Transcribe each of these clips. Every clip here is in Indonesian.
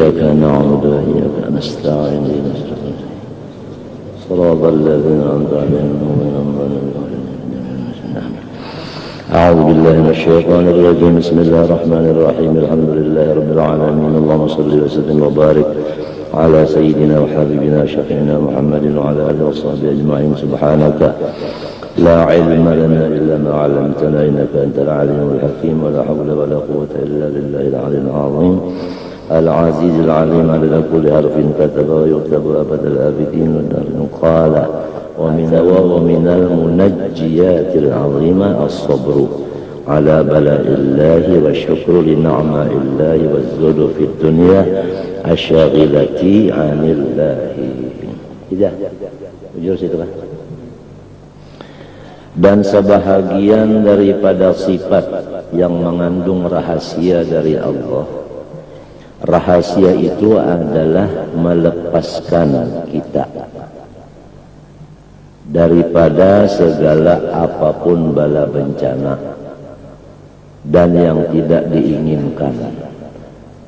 إياك نعبد وإياك نستعين صراط الذين أنعمت عليهم غير المغضوب عليهم. أعوذ بالله من الشيطان الرجيم. بسم الله الرحمن الرحيم. الحمد لله رب العالمين. اللهم صل وسلم وبارك على سيدنا وحبيبنا شفيعنا محمد وعلى آله وصحبه أجمعين. سبحانك لا علم لنا إلا ما علمتنا إنك أنت العليم الحكيم. ولا حول ولا قوة إلا بالله العلي العظيم العزيز العليم. على كل حرف كتب ويكتب أبد الآبدين. قال ومن المنجيات العظيمة الصبر على بلاء الله والشكر لنعماء الله والزهد في الدنيا الشاغلة عن الله. Tidak, jujur situ kan? Dan sebahagian daripada sifat yang mengandung rahasia dari Allah. Rahasia itu adalah melepaskan kita daripada segala apapun bala bencana dan yang tidak diinginkan,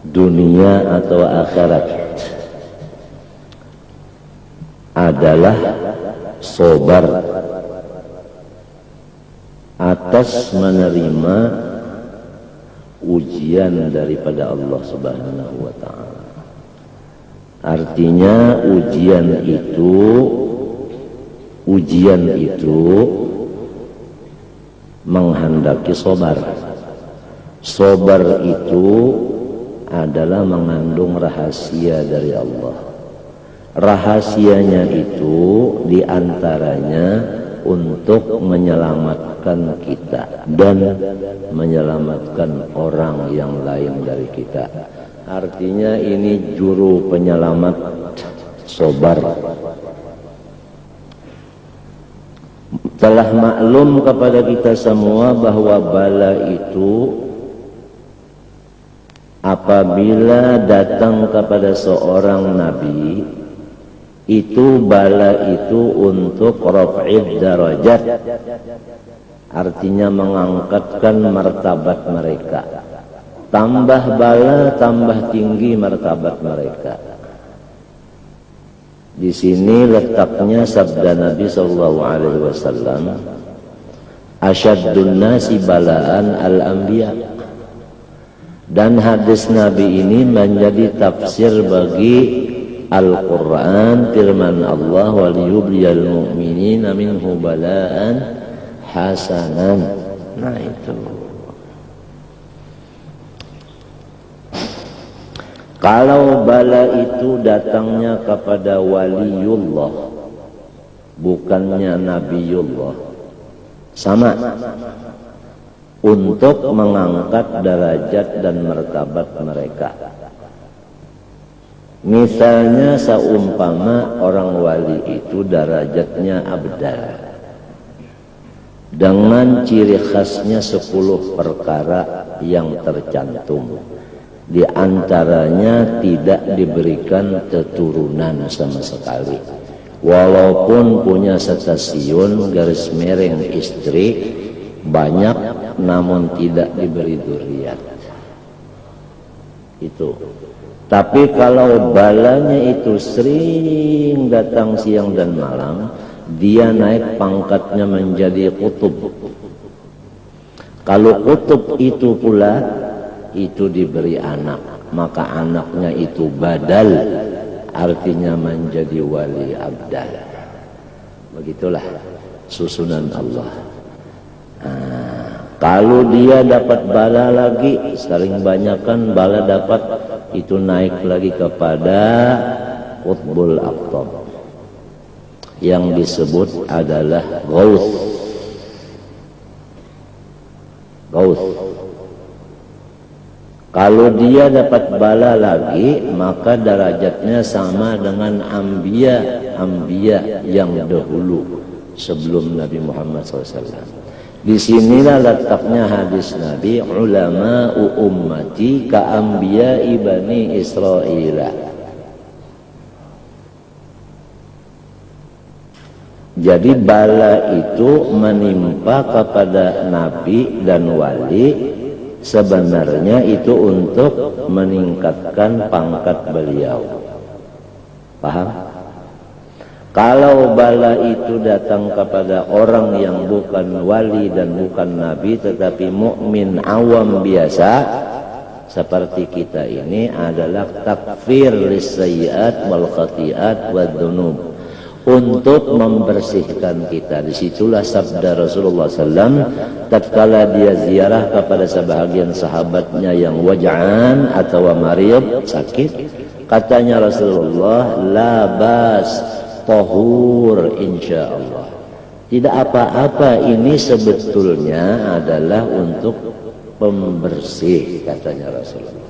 dunia atau akhirat, adalah sabar atas menerima ujian daripada Allah Subhanahu wa ta'ala. Artinya ujian itu menghendaki sabar. Sabar itu adalah mengandung rahasia dari Allah. Rahasianya itu diantaranya untuk menyelamatkan kita dan menyelamatkan orang yang lain dari kita. Artinya ini juru penyelamat sabar. Telah maklum kepada kita semua bahwa bala itu apabila datang kepada seorang nabi, itu bala itu untuk raf'id darajat, artinya mengangkatkan martabat mereka. Tambah bala, tambah tinggi martabat mereka. Di sini letaknya sabda Nabi sallallahu alaihi wasallam, asyaddun nasi balaan al-anbiya. Dan hadis Nabi ini menjadi tafsir bagi Al-Quran, firman Allah, waliyubliyal mu'minina minhu bala'an hasanan. Nah itu. Kalau bala itu datangnya kepada waliullah, bukannya nabiullah, sama, untuk mengangkat derajat dan martabat mereka. Misalnya seumpama orang wali itu derajatnya abdal, dengan ciri khasnya 10 perkara yang tercantum. Di antaranya tidak diberikan keturunan sama sekali. Walaupun punya stasiun garis miring istri banyak, namun tidak diberi dzurriyyah. Itu. Tapi kalau balanya itu sering datang siang dan malam, dia naik pangkatnya menjadi kutub. Kalau kutub itu pula itu diberi anak, maka anaknya itu badal, artinya menjadi wali abdal. Begitulah susunan Allah. Kalau dia dapat bala lagi, sering banyakkan bala dapat, itu naik lagi kepada qutbul aqtab yang disebut adalah ghaus. Kalau dia dapat bala lagi, maka derajatnya sama dengan anbiya yang dahulu sebelum Nabi Muhammad SAW. Di sinilah letaknya hadis Nabi, ulama'u ummati ka anbiya'i bani Israil. Jadi bala itu menimpa kepada nabi dan wali sebenarnya itu untuk meningkatkan pangkat beliau. Paham? Kalau bala itu datang kepada orang yang bukan wali dan bukan nabi tetapi mukmin awam biasa seperti kita ini adalah takfir lis-sayyi'at wal khati'at wad dzunub, untuk membersihkan kita. Disitulah sabda Rasulullah SAW tatkala dia ziarah kepada sebahagian sahabatnya yang waj'an atau marid, sakit, katanya Rasulullah, la bas tahur insyaallah, tidak apa-apa, ini sebetulnya adalah untuk pembersih, katanya Rasulullah.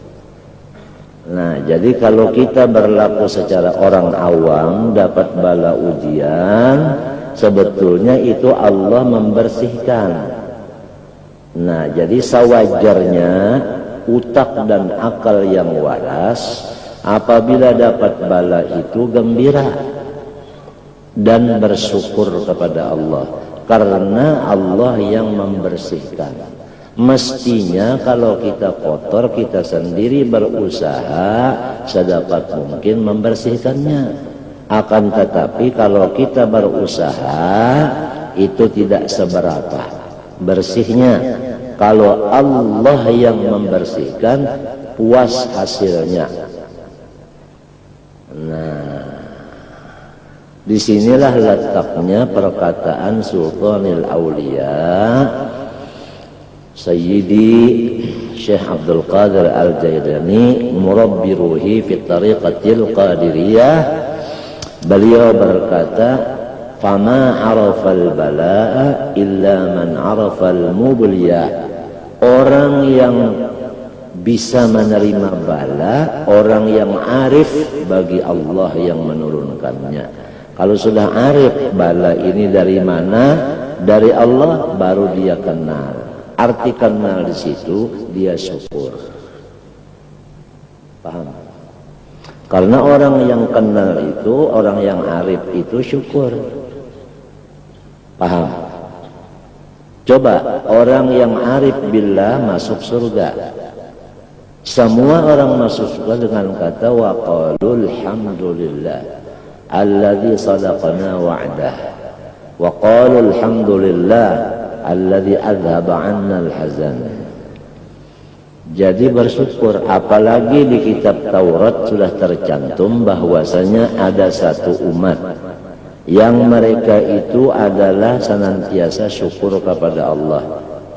Nah, jadi kalau kita berlaku secara orang awam dapat bala ujian, sebetulnya itu Allah membersihkan. Nah, jadi sewajarnya utak dan akal yang waras apabila dapat bala itu gembira dan bersyukur kepada Allah, karena Allah yang membersihkan. Mestinya kalau kita kotor, kita sendiri berusaha sedapat mungkin membersihkannya. Akan tetapi kalau kita berusaha itu tidak seberapa bersihnya. Kalau Allah yang membersihkan, puas hasilnya. Nah, disinilah letaknya perkataan Sultanil Aulia Sayyidi Syekh Abdul Qadir Al-Jailani murabbi ruhi fi tariqatil qadiriyah. Beliau berkata, fama arafal bala'a illa man arafal mubliyah. Orang yang bisa menerima bala, orang yang arif bagi Allah yang menurunkannya. Kalau sudah arif bala ini dari mana? Dari Allah, baru dia kenal. Arti kenal di situ dia syukur. Paham? Karena orang yang kenal itu, orang yang arif itu syukur. Paham? Coba orang yang arif billah masuk surga. Semua orang masuk surga dengan kata wa qalul hamdulillah alladzi sadaqana wa'dah wa qalul hamdulillah alladzi adzhaba 'anna al-hazan. Jadi bersyukur, apalagi di kitab Taurat sudah tercantum bahwasanya ada satu umat yang mereka itu adalah senantiasa syukur kepada Allah,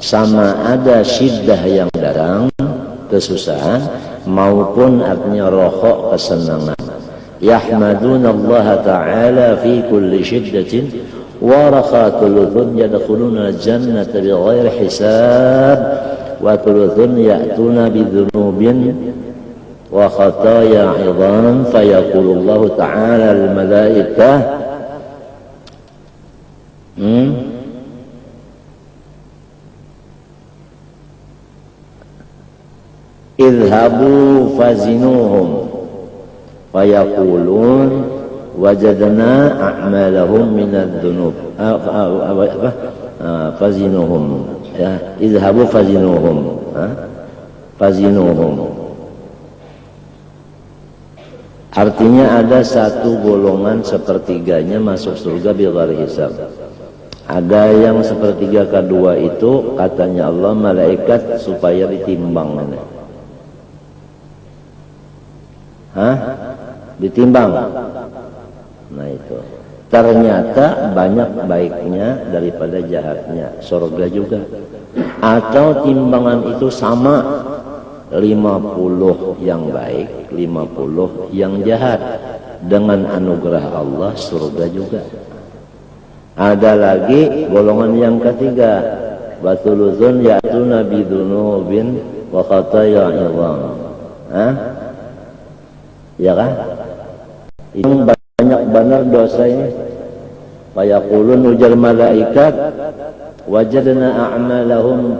sama ada syiddah yang datang, kesusahan, maupun artinya rohok, kesenangan. Yahmaduna Allah Ta'ala fi kulli syiddatin wa rakhatul yadkhuluna al-jannata bighairi hisab wa thuluthun ya'tuna bidhunubin wa khataya 'idham fayaqulu Allah Ta'ala al-malaikah idhabu fazinuhum fayaqulun wajadna a'malahum minadh-dhunub fazinuhum, ya, idhabu fazinuhum, fazinuhum. Artinya ada satu golongan sepertiganya masuk surga bighairi hisab. Ada yang sepertiga kedua itu katanya Allah malaikat supaya ditimbang. Ditimbang. Nah itu. Ternyata banyak baiknya daripada jahatnya. Surga juga. Atau timbangan itu sama, 50 yang baik, 50 yang jahat. Dengan anugerah Allah surga juga. Ada lagi golongan yang ketiga, batuluzun ya'tuna bidunubin wa khataya 'idham. Ya kan? Yang banyak benar dosa ini. Fayaqulun ujar malaikat wajadna a'malahum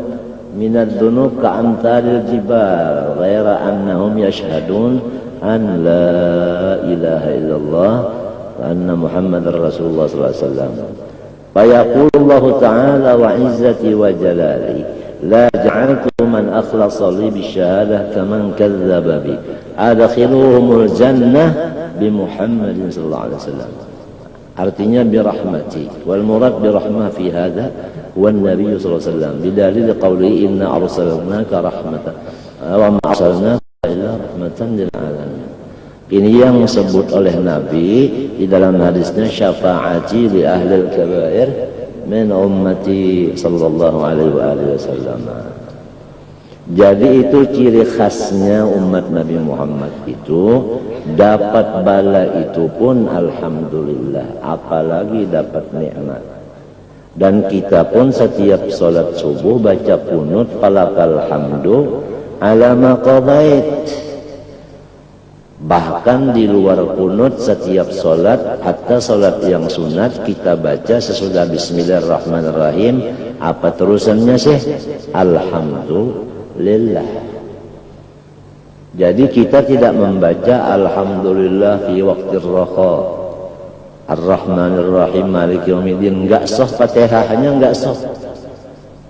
minadh-dhunub ka'amtalil jibal ghaira annahum yashhadun an la ilaha illallah wa anna Muhammadar Rasulullah sallallahu alaihi wasallam. Fayaqulu Allah Ta'ala wa izzati wa jalali la ja'altu man akhlasa li bisyahadah kaman kadzdzaba bi adkhiluhumul jannah bi Muhammadin sallallahu alaihi wasallam. Artinya birahmati, wal murad birahmah fi hadha wan nabiy sallallahu alaihi wasallam bidalil qawli inna arsalnaka rahmatan wa ma arsalnaka illa rahmatan lil alamin. Ini yang disebut oleh Nabi di dalam hadisnya, syafaati li ahli al-kabair min ummati sallallahu alaihi wasallam. Jadi itu ciri khasnya umat Nabi Muhammad itu, dapat bala itu pun alhamdulillah, apalagi dapat nikmat. Dan kita pun setiap sholat subuh baca kunut falakal hamdu ala ma qadait. Bahkan di luar kunut setiap sholat, hatta sholat yang sunat kita baca sesudah bismillahirrahmanirrahim. Apa terusannya sih? Alhamdulillah. Jadi kita tidak membaca alhamdulillah fi waqtir raha, ar-rahmanir-rahim, maliki yaumiddin. Enggak sah, Fatihahnya enggak sah.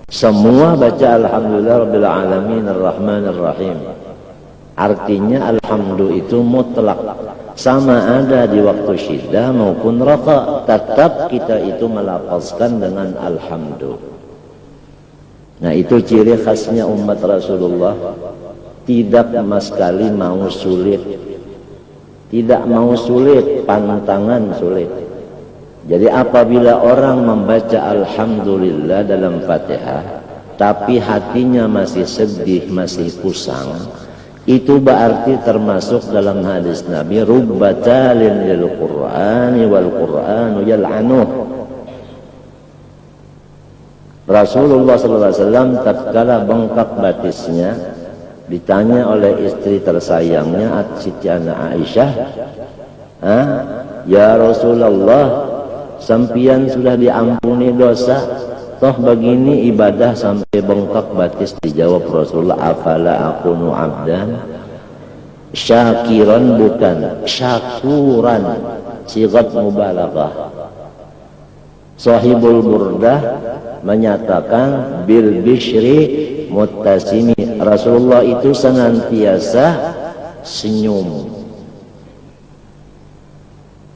Semua baca alhamdulillah rabbil alamin ar-rahmanir-rahim. Artinya alhamdulillah itu mutlak, sama ada di waktu syiddah maupun raha, tetap kita itu melafazkan dengan alhamdulillah. Nah, itu ciri khasnya umat Rasulullah, tidak sama sekali mau sulit, tidak mau sulit, pantangan sulit. Jadi apabila orang membaca alhamdulillah dalam Fatihah tapi hatinya masih sedih, masih kusang, itu berarti termasuk dalam hadis Nabi, rubbatalin lil Qur'ani wal Qur'anu yal'anuh. Rasulullah SAW tatkala bengkak batisnya ditanya oleh istri tersayangnya Siti Aisyah, ya Rasulullah, sampian sudah diampuni dosa, toh begini ibadah sampai bengkak batis. Dijawab Rasulullah, afala akunu abdan syakiran, bukan syakuran, sigat mubalaghah. Sahibul Burdah menyatakan bil bishri muttasimi, Rasulullah itu senantiasa senyum.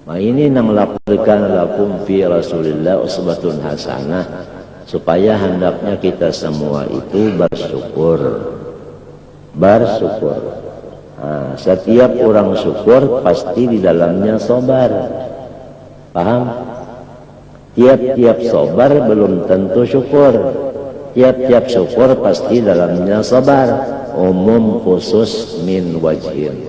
Nah, ini nang lakukan lakum fi Rasulillah uswatun hasanah, supaya hendaknya kita semua itu bersyukur. Nah, setiap orang syukur pasti di dalamnya sabar. Paham? Tiap-tiap sabar belum tentu syukur. Tiap-tiap syukur pasti dalamnya sabar. Umum khusus min wajhin.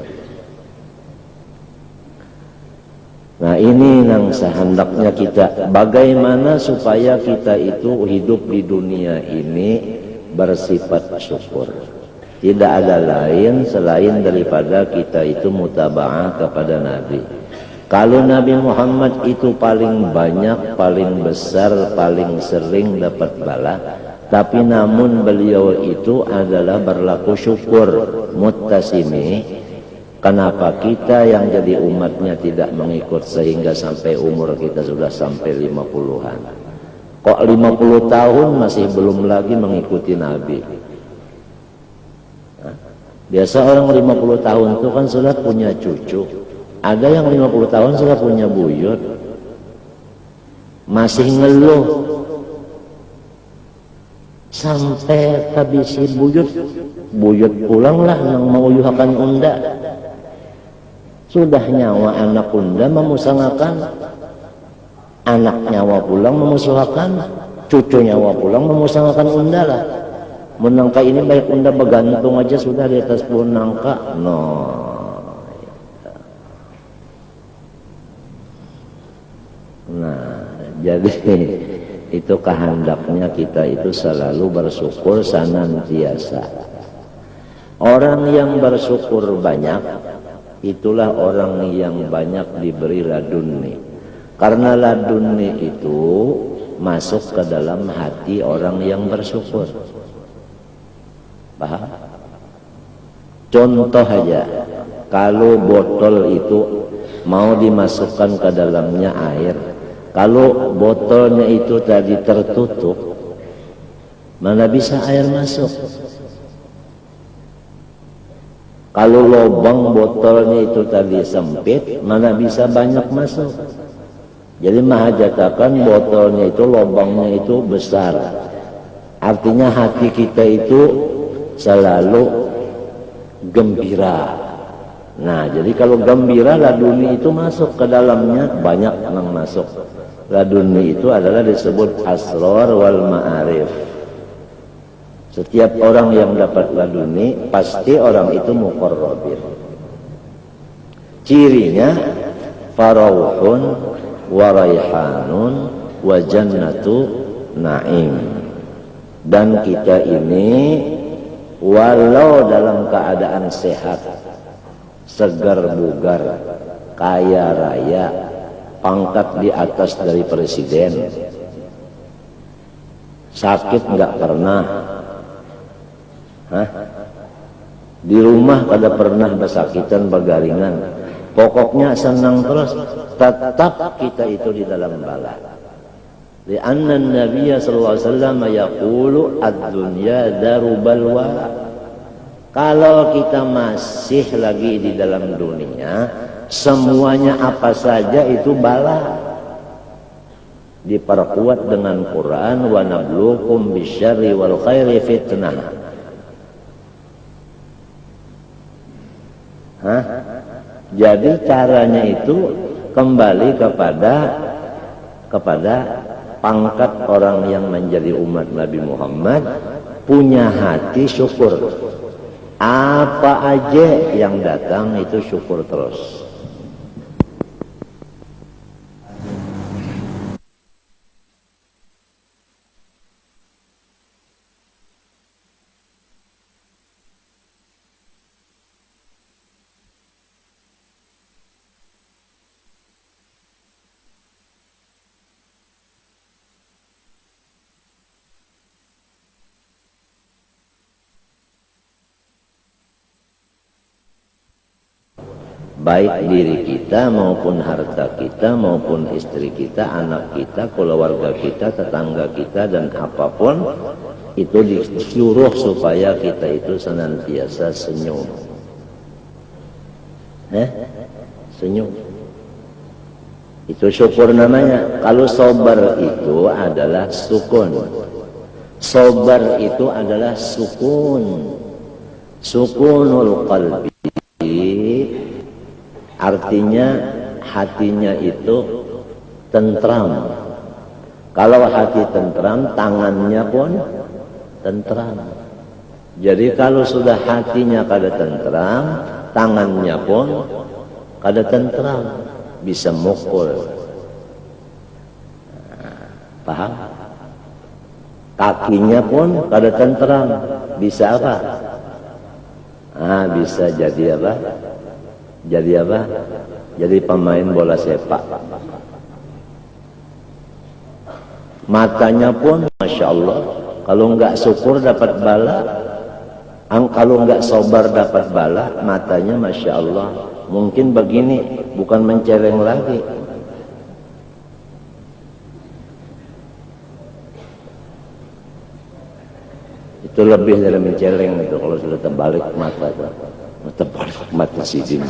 Nah, ini yang sehendaknya kita, bagaimana supaya kita itu hidup di dunia ini bersifat syukur. Tidak ada lain selain daripada kita itu mutaba'ah kepada Nabi. Kalau Nabi Muhammad itu paling banyak, paling besar, paling sering dapat bala, tapi namun beliau itu adalah berlaku syukur, muttasimi. Kenapa kita yang jadi umatnya tidak mengikut sehingga sampai umur kita sudah sampai 50-an? Kok 50 tahun masih belum lagi mengikuti Nabi? Biasa orang 50 tahun itu kan sudah punya cucu. Ada yang 50 tahun sudah punya buyut, masih ngeluh sampai habisi buyut pulanglah yang mau yuhakan unda. Sudah nyawa anak unda memusangakan, anak nyawa pulang memusuhakan, cucu nyawa pulang memusangakan unda lah. Menangka ini baik unda bergantung aja sudah di atas pohon nangka. Nah, jadi itu kehendaknya kita itu selalu bersyukur senantiasa. Orang yang bersyukur banyak, itulah orang yang banyak diberi laduni. Karena laduni itu masuk ke dalam hati orang yang bersyukur. Paham? Contoh aja, kalau botol itu mau dimasukkan ke dalamnya air, kalau botolnya itu tadi tertutup, mana bisa air masuk. Kalau lubang botolnya itu tadi sempit, mana bisa banyak masuk. Jadi mahajatakan botolnya itu, lubangnya itu besar. Artinya hati kita itu selalu gembira. Nah, jadi kalau gembira, laduni itu masuk ke dalamnya, banyak yang masuk. Laduni itu adalah disebut asrar wal ma'arif. Setiap orang yang dapat laduni, pasti orang itu muqarrabin. Cirinya, farauhun wa raihanun wa jannatu na'im. Dan kita ini, walau dalam keadaan sehat, segar bugar, kaya raya, pangkat di atas dari presiden, sakit nggak pernah, di rumah kada pernah bersakitan, bergaringan, pokoknya senang terus, tetap kita itu di dalam bala. Lianna Nabi sallallahu alaihi wasallam yaqulu ad-dunya daru balwa. Kalau kita masih lagi di dalam dunia, semuanya apa saja itu bala. Diperkuat dengan Quran, wa nabluukum bisyarri wal khairi fitnah. Jadi caranya itu kembali kepada pangkat orang yang menjadi umat Nabi Muhammad, punya hati syukur. Apa aja yang datang itu syukur terus. Baik diri kita maupun harta kita maupun istri kita, anak kita, keluarga kita, tetangga kita, dan apapun itu disuruh supaya kita itu senantiasa senyum. Senyum. Itu syukur namanya. Kalau sabar itu adalah sukun. Sabar itu adalah sukun. Sukunul qalbi. Artinya hatinya itu tentram. Kalau hati tentram, tangannya pun tentram. Jadi kalau sudah hatinya kada tentram, tangannya pun kada tentram, bisa mukul. Paham? Kakinya pun kada tentram, bisa apa? Bisa jadi apa? Jadi pemain bola sepak. Matanya pun Masya Allah, kalau enggak syukur dapat bala, kalau enggak sabar dapat bala. Matanya Masya Allah, mungkin begini, bukan menceleng lagi. Itu lebih dari menceleng itu, kalau sudah terbalik mata itu. Terbalik mata sidin,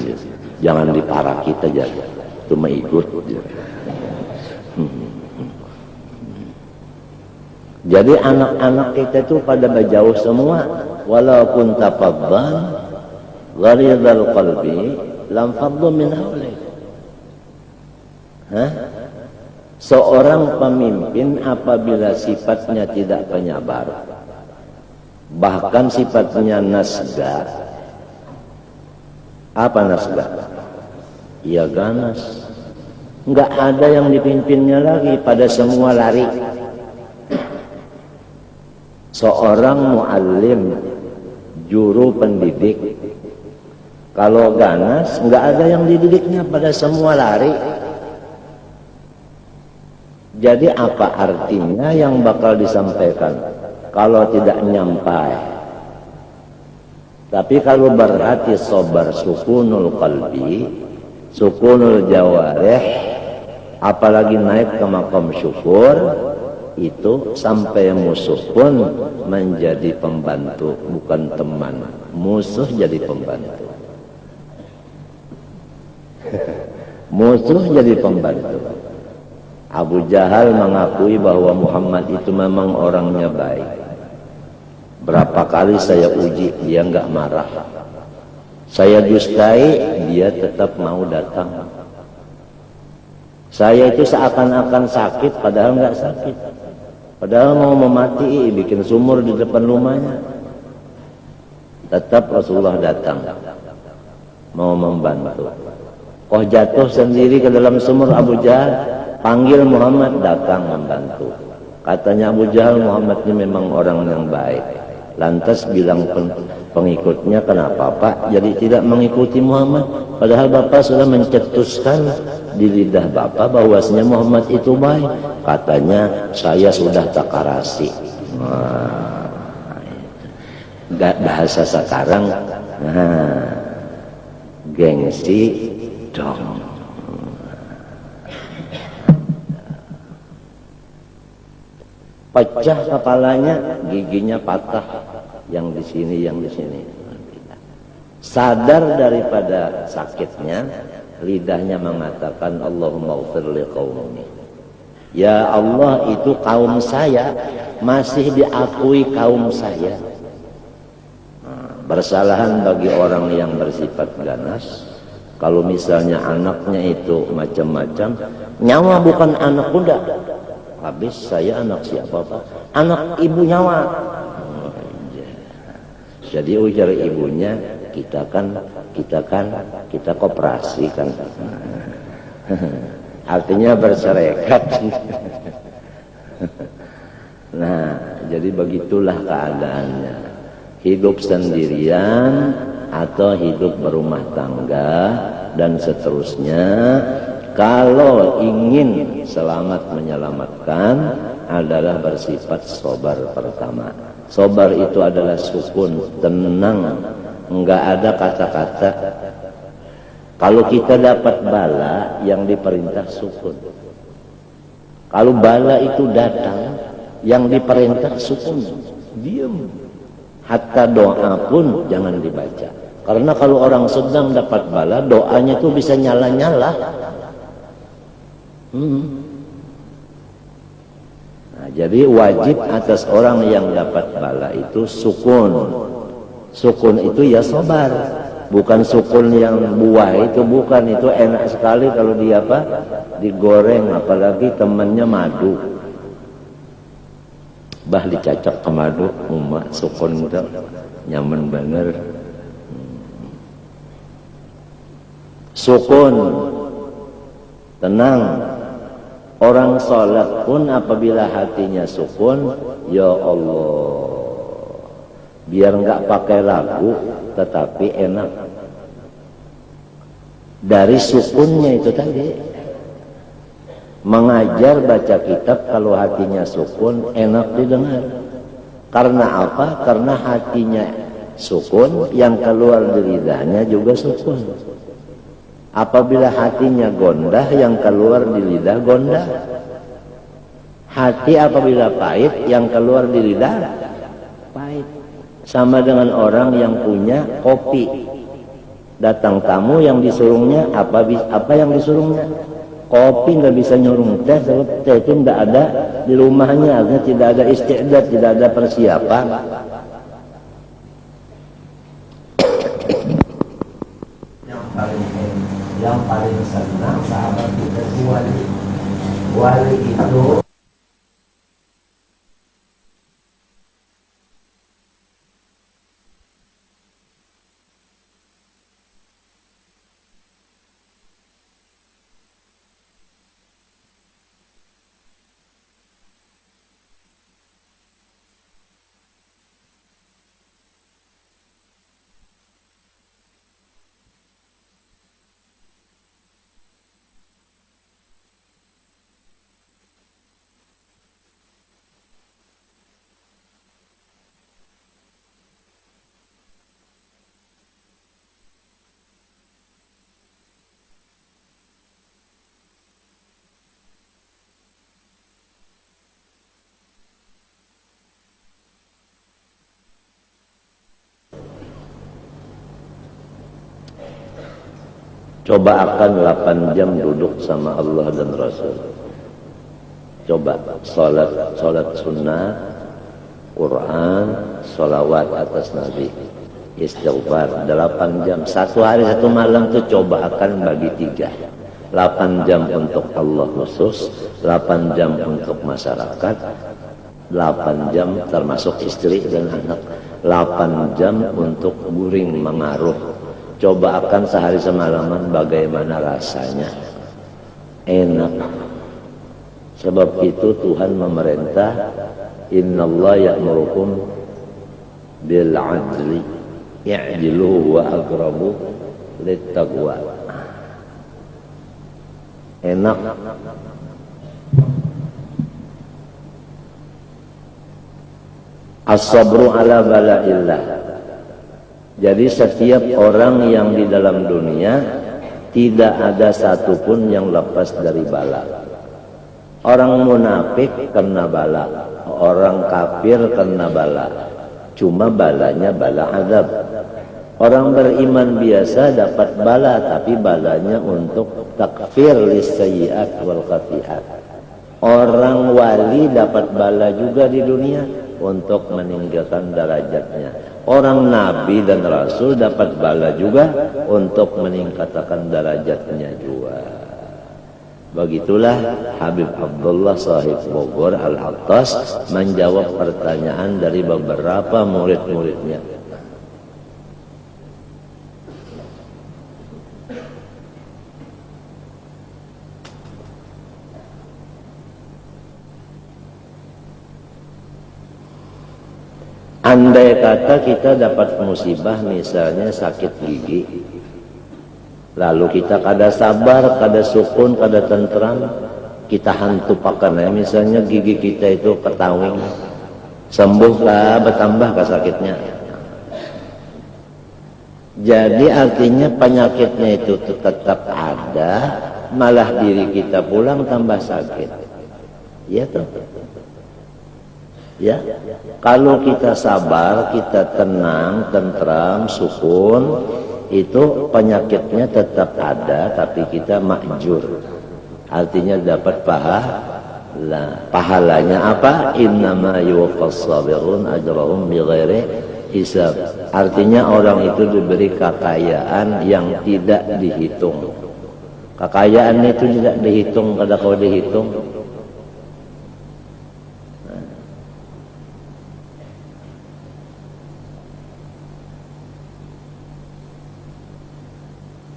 jangan diparah kita aja, cuma ikut. Jadi anak-anak kita itu pada berjauh semua. Walaupun tafaddan gharidhal qalbi lam faddu min hawlik. Seorang pemimpin apabila sifatnya tidak penyabar, bahkan sifatnya nasga. Apa nasga? Ya ganas. Enggak ada yang dipimpinnya lagi, pada semua lari. Seorang muallim, juru pendidik, kalau ganas, enggak ada yang dididiknya, pada semua lari. Jadi apa artinya yang bakal disampaikan kalau tidak nyampai? Tapi kalau berhati sabar, sukunul qalbi, sukunul jawarih, apalagi naik ke makam syukur, itu sampai musuh pun menjadi pembantu, bukan teman. Musuh jadi pembantu. Musuh jadi pembantu. Abu Jahal mengakui bahwa Muhammad itu memang orangnya baik. Berapa kali saya uji, dia enggak marah. Saya dustai, dia tetap mau datang. Saya itu seakan-akan sakit, padahal enggak sakit. Padahal mau memati, bikin sumur di depan rumahnya. Tetap Rasulullah datang, mau membantu. Oh jatuh sendiri ke dalam sumur Abu Jahal, panggil Muhammad, datang membantu. Katanya Abu Jahal, Muhammad ini memang orang yang baik. Lantas bilang pengikutnya, kenapa Pak jadi tidak mengikuti Muhammad? Padahal Bapak sudah mencetuskan di lidah Bapak bahwasanya Muhammad itu baik. Katanya saya sudah takarasi. Bahasa sekarang, gengsi dong. Pecah kepalanya, giginya patah, yang di sini, yang di sini. Sadar daripada sakitnya, lidahnya mengatakan Allahumma ighfir li qaumi. Ya Allah, itu kaum saya masih diakui kaum saya. Bersalahan bagi orang yang bersifat ganas. Kalau misalnya anaknya itu macam-macam, nyawa bukan anak kuda. Habis saya anak siapa Pak? Anak ibu nyawa. Jadi ujar ibunya, kita koperasi kan. Artinya berserikat. Nah, jadi begitulah keadaannya. Hidup sendirian atau hidup berumah tangga dan seterusnya. Kalau ingin selamat menyelamatkan adalah bersifat sobar pertama. Sobar itu adalah sukun, tenang, enggak ada kata-kata. Kalau kita dapat bala, yang diperintah sukun. Kalau bala itu datang, yang diperintah sukun, diam. Hatta doa pun jangan dibaca. Karena kalau orang sedang dapat bala, doanya itu bisa nyala-nyala. Nah, jadi wajib atas orang yang dapat bala itu sukun. Sukun itu ya sabar. Bukan sukun yang buah itu, bukan. Itu enak sekali kalau dia digoreng, apalagi temannya madu. Bah dicacak ke madu, umat sukun itu nyaman bener. Sukun, tenang. Orang sholat pun apabila hatinya sukun, ya Allah, biar enggak pakai lagu, tetapi enak. Dari sukunnya itu tadi, mengajar baca kitab kalau hatinya sukun, enak didengar. Karena apa? Karena hatinya sukun, yang keluar dari lidahnya juga sukun. Apabila hatinya gondah, yang keluar di lidah gondah. Hati apabila pahit, yang keluar di lidah pahit. Sama dengan orang yang punya kopi. Datang tamu yang disuruhnya, apa yang disuruhnya? Kopi, nggak bisa nyurung teh, sebab teh itu nggak ada di rumahnya, artinya tidak ada istiadat, tidak ada persiapan. Yang paling senang sahabat kita wali. Wali itu Coba akan 8 jam duduk sama Allah dan Rasul. Coba salat sunnah, Quran, sholawat atas Nabi, istighfar 8 jam. Satu hari satu malam tuh coba akan bagi 3. 8 jam untuk Allah khusus, 8 jam untuk masyarakat, 8 jam termasuk istri dan anak, 8 jam untuk guring mengaruh. Coba akan sehari semalaman bagaimana rasanya. Enak. Sebab itu Tuhan memerintah, innallaha ya'murukum bil 'adli i'dilu wa aqrabu littaqwa. Enak. As-sabru ala bala'illah. Jadi setiap orang yang di dalam dunia tidak ada satupun yang lepas dari bala. Orang munafik kena bala, orang kafir kena bala. Cuma balanya bala azab. Orang beriman biasa dapat bala, tapi balanya untuk takfir lisayyi'at wal khati'at. Orang wali dapat bala juga di dunia untuk meninggalkan derajatnya. Orang nabi dan rasul dapat bala juga untuk meningkatkan derajatnya juga. Begitulah Habib Abdullah Sahib Bogor Al-Attas menjawab pertanyaan dari beberapa murid-muridnya. Andai kata kita dapat musibah, misalnya sakit gigi, lalu kita kada sabar, kada sukun, kada tentram, kita hantu pakan ya, misalnya gigi kita itu ketawing, sembuhlah, bertambah sakitnya. Jadi artinya penyakitnya itu tetap ada, malah diri kita pulang tambah sakit. Iya tuh. Ya, kalau kita sabar, kita tenang, tentram, sukun, itu penyakitnya tetap ada, tapi kita makjur. Artinya dapat pahala. Pahalanya apa? Innama yuwaffas sabirun ajrahum bighairi hisab. Artinya orang itu diberi kekayaan yang tidak dihitung. Kekayaan itu tidak dihitung, kada kau dihitung.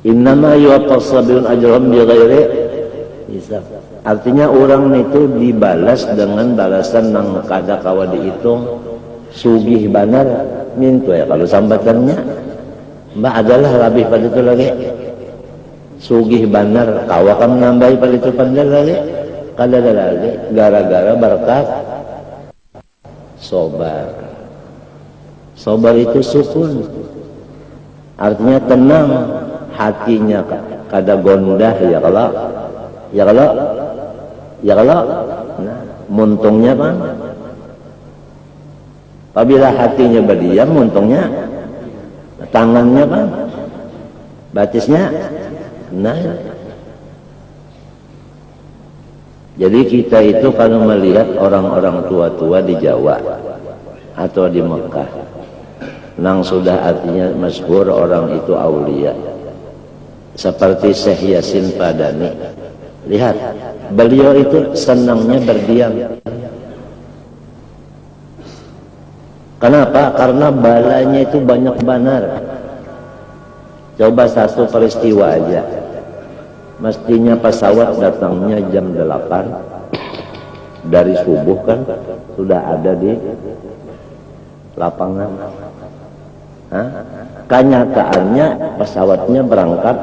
Innama yuwaffas sabirun ajrahum bighairi hisab. Artinya orang itu dibalas dengan balasan nang kada kawa dihitung. Sugih banar mintu ya kalau sambatannya. Mbak adalah lebih pada itu lagi. Sugih banar kawa kam nambahi pada itu pandai lagi. Kada ada lagi gara-gara berkat sobar. Sobar itu sukun. Artinya tenang. Hatinya kada gondah ya kalau nah, muntungnya kan apabila hatinya berdiam, muntungnya tangannya kan batisnya nah. Jadi kita itu kalau melihat orang-orang tua-tua di Jawa atau di Mekah nang sudah artinya masyhur orang itu aulia seperti Syekh Yasin Padani. Lihat, beliau itu senangnya berdiam. Kenapa? Karena balanya itu banyak benar. Coba satu peristiwa aja. Mestinya pesawat datangnya jam 8 dari subuh kan sudah ada di lapangan. Kenyataannya pesawatnya berangkat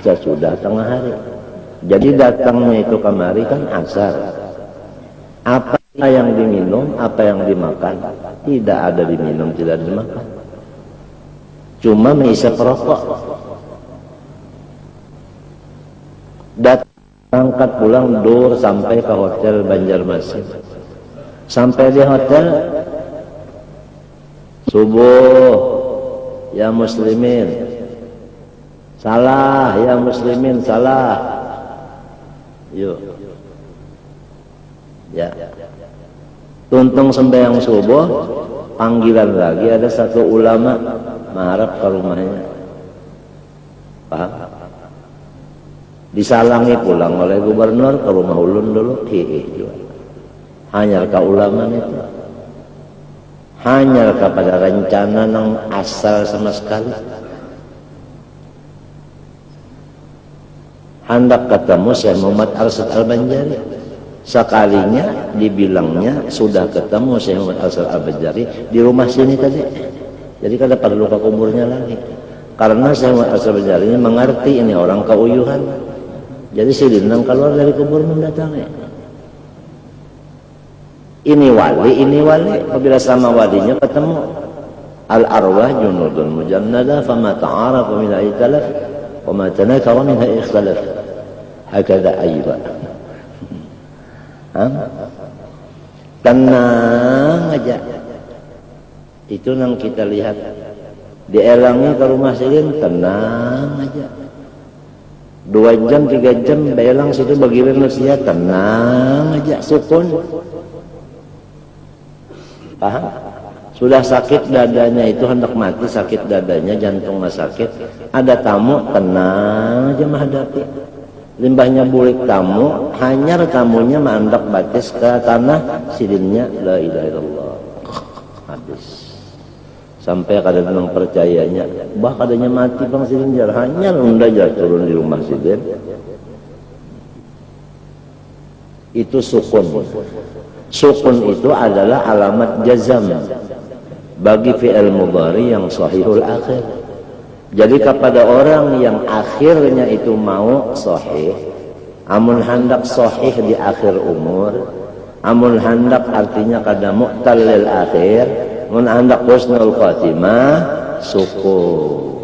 sesudah tengah hari. Jadi datangnya itu kemari kan asar. Apa yang diminum, apa yang dimakan? Tidak ada diminum, tidak dimakan. Cuma mengisi perokok. Berangkat pulang dur sampai ke hotel Banjarmasin. Sampai di hotel subuh ya muslimin, Salah ya muslimin, salah. Yuk. Ya. Tuntung sembahyang subuh, panggilan lagi ada satu ulama mengharap ke rumahnya. Paham? Disalangi pulang oleh gubernur ke rumah ulun dulu. Hanya ke ulama itu. Hanya kepada rencana yang asal sama sekali. Hendak ketemu Syekh Muhammad Arsyad Al-Banjari. Sekalinya dibilangnya sudah ketemu Syekh Muhammad Arsyad Al-Banjari di rumah sini tadi. Jadi kada perlu ke kuburnya lagi. Karena Syekh Muhammad Arsyad Al-Banjari ini mengerti ini orang keuyuhan. Jadi si Lindang keluar dari kubur mendatangi. Ini wali. Apabila sama walinya ketemu. Al-arwah junudun mujannada fama ta'arafa minha ikhtalaf wa ma tanakara minha ikhtalaf. Hakada ayba. Tenang aja. Itu yang kita lihat. Dielangi ke rumah silin, tenang aja. 2 jam, 3 jam, belang situ bagiran nasihat, tenang aja, sukun. Paham? Sudah sakit dadanya itu, hendak mati sakit dadanya, jantungnya sakit. Ada tamu, tenang aja menghadapi. Limbahnya bulik tamu, hanyar tamunya menandak batis ke tanah, silinnya la ilaha illallah. Habis. Sampai kadang-kadang percayanya, bah kadangnya mati bang silin jar, hanyar unda jar turun di rumah silin. Itu sukun. Sukun itu adalah alamat jazam bagi fi'il mudhari yang sahihul akhir. Jadi kepada orang yang akhirnya itu mau sahih, amun hendak sahih di akhir umur, amun hendak artinya kada mu'tallil akhir, amun hendak husnul khatimah, syukur.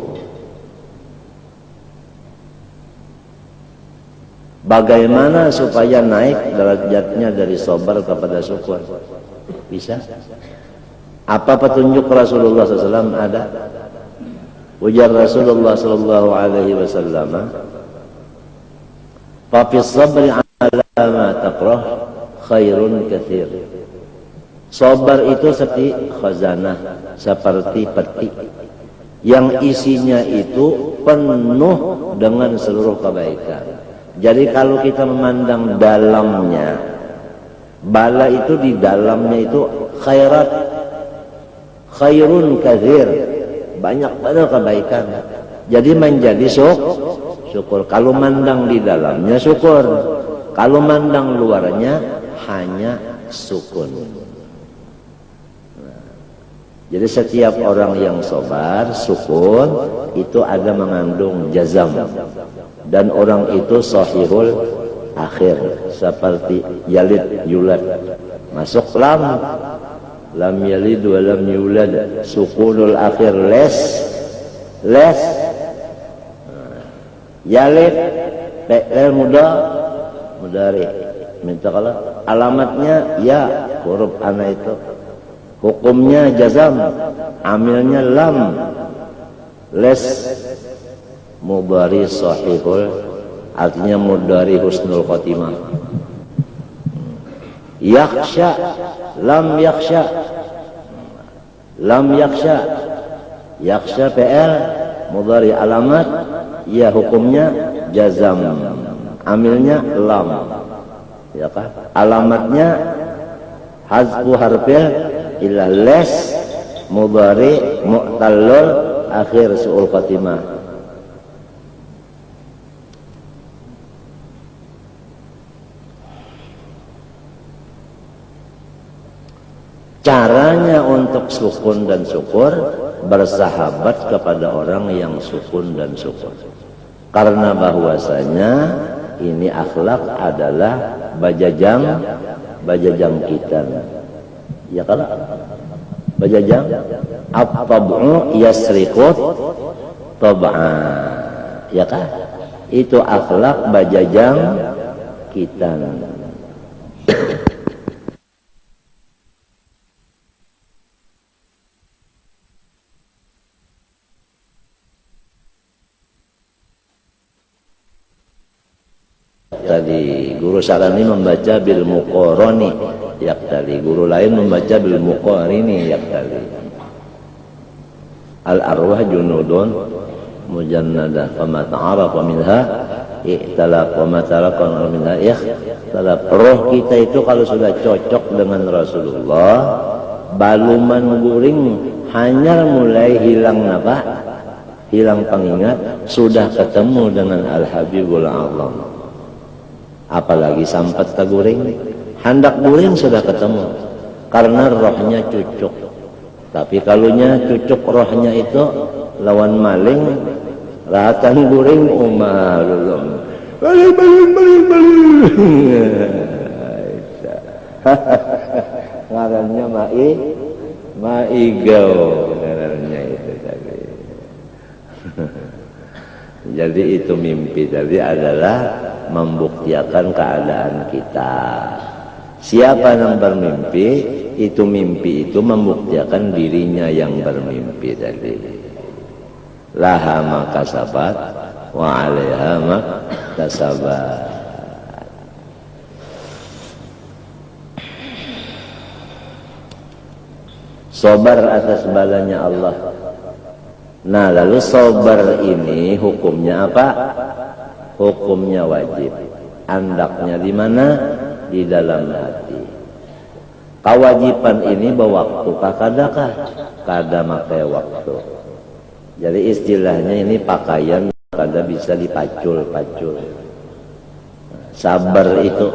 Bagaimana supaya naik derajatnya dari sabar kepada syukur? Bisa? Apa petunjuk Rasulullah SAW ada? Ujar Rasulullah sallallahu alaihi wasallam, "Fa fi sabri 'ala ma takrah khairun katsir." Sabar itu seperti khazanah, seperti peti yang isinya itu penuh dengan seluruh kebaikan. Jadi kalau kita memandang dalamnya, bala itu di dalamnya itu khairat, khairun katsir. Banyak pada kebaikan. Jadi menjadi syukur. Kalau mandang di dalamnya syukur. Kalau mandang luarnya hanya sukun. Jadi setiap orang yang sabar, sukun, itu ada mengandung jazam. Dan orang itu sahihul akhir. Seperti yalid, yulad. Masuk lam. Lam yalid wa lam yulad, sukunul akhir les yalid fi'il mudhari minta kalau alamatnya ya huruf ana itu, hukumnya jazam, amilnya lam, les mudhari sahihul, artinya mudhari husnul khotimah. Yakhsha, lam yakhsha, lam yakhsha, yakhsha PL mudhari alamat, ya hukumnya jazam, amilnya lam, ya kan? Alamatnya hazfu harfil illa les mudhari mu'tallul akhir su'ul khatimah. Caranya untuk sukun dan syukur, bersahabat kepada orang yang sukun dan syukur. Karena bahwasanya ini akhlak adalah bajajang kita. Ya kan? Bajajang at-tab'u yasriqut tab'a. Ya kan? Itu akhlak bajajang kita. tadi guru salani membaca bil muqarani yaqtali, guru lain membaca bil muqarini yaqtali. Al arwah junudun mujannadah fama ta'arafa minha i'talaq wa ma talaqa minha ikhtalaf. Roh kita itu kalau sudah cocok dengan Rasulullah, baluman guring hanya mulai hilang apa? Hilang pengingat, sudah ketemu dengan Al-Habibul A'lam. Apalagi sampat ke guring, hendak guring sudah ketemu, karena rohnya cucuk. Tapi kalunya cucuk rohnya itu lawan maling, rahatan guring umalulum. Balik. Ngarannya maigau ngarannya itu tadi. Jadi itu mimpi tadi adalah membuktikan keadaan kita. Siapa yang bermimpi, itu mimpi itu membuktikan dirinya yang bermimpi tadi. Laha ma kasabat wa 'alaiha ma kasabat. Sabar atas balanya Allah. Nah, lalu sabar ini hukumnya apa? Hukumnya wajib. Andaknya di mana? Di dalam hati. Kewajiban ini berwaktu kadakah? Kada make waktu. Jadi istilahnya ini pakaian kada bisa dipacul-pacul. Sabar itu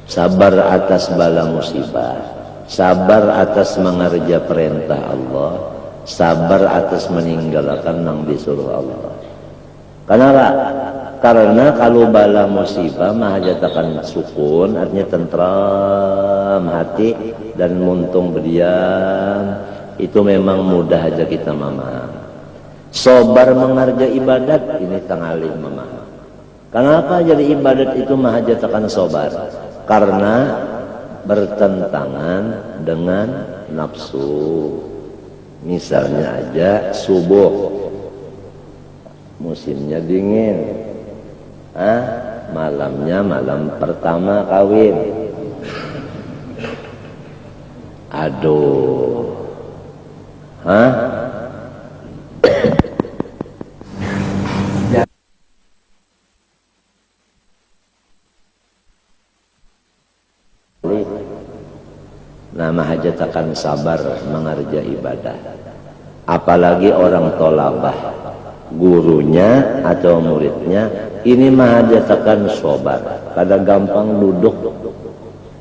sabar atas bala musibah, sabar atas mengerja perintah Allah, sabar atas meninggalkan yang disuruh Allah. Kenapa? Karena kalau bala musibah mahajatakan sukun, artinya tentram hati dan muntung berdiam, itu memang mudah aja kita memaham. Sabar mengerja ibadat ini tangalih memaham. Kenapa jadi ibadat itu mahajatakan sabar? Karena bertentangan dengan nafsu. Misalnya aja subuh, musimnya dingin, malamnya malam pertama kawin. Aduh, nama hajatakan sabar mengerja ibadah. Apalagi orang tolabah, gurunya atau muridnya, ini mahajatakan sabar. Kada gampang duduk,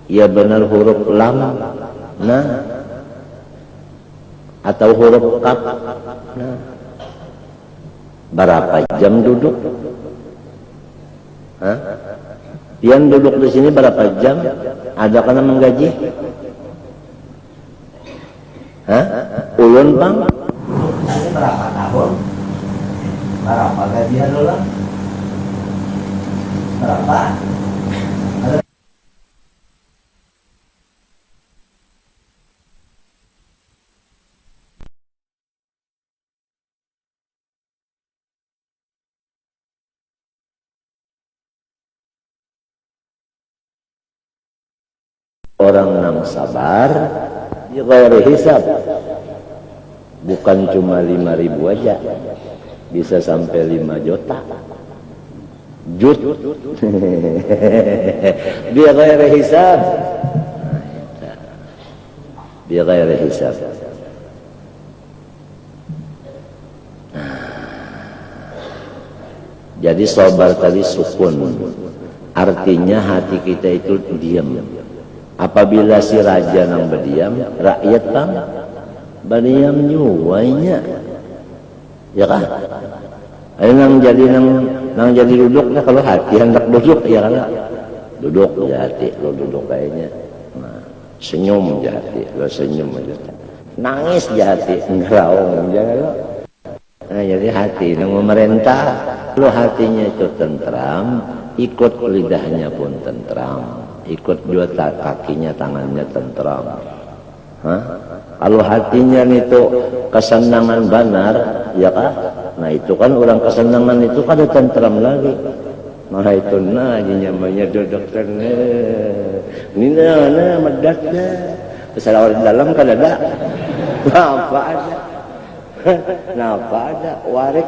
ya benar huruf lam, nah, atau huruf kaf, nah. Berapa jam duduk? Pian duduk di sini berapa jam? Ada kena menggaji? Ulun bang? Ini berapa tahun? Berapa gajian lo lah? Berapa? Orang yang sabar di ghairi hisab, bukan cuma 5.000 aja, bisa sampai 5 juta. Dia ghairi hisab, dia ghairi hisab. Jadi sabar tadi sukun, artinya hati kita itu diam. Apabila si raja nang berdiam, rakyat bang berdiam nyuwainya, ya kan? Ayo nang jadi duduknya, kalau hati hendak duduk ya kan? Duduk ya hati, lo duduk kayaknya. Nah, senyum ya hati, lo senyum aja. Nangis ya hati, ngeraung jangan lo. Nah, jadi hati nang memerintah, lo hatinya itu tentram, ikut lidahnya pun tentram. Ikut juga kakinya, tangannya tentram. Kalau hatinya itu kesenangan benar, ya kan? Nah itu kan orang kesenangan itu kada tentram lagi. Nah itu na namanya dokter ini na medaknya pesawat di dalam kan ada apa ada apa ada warik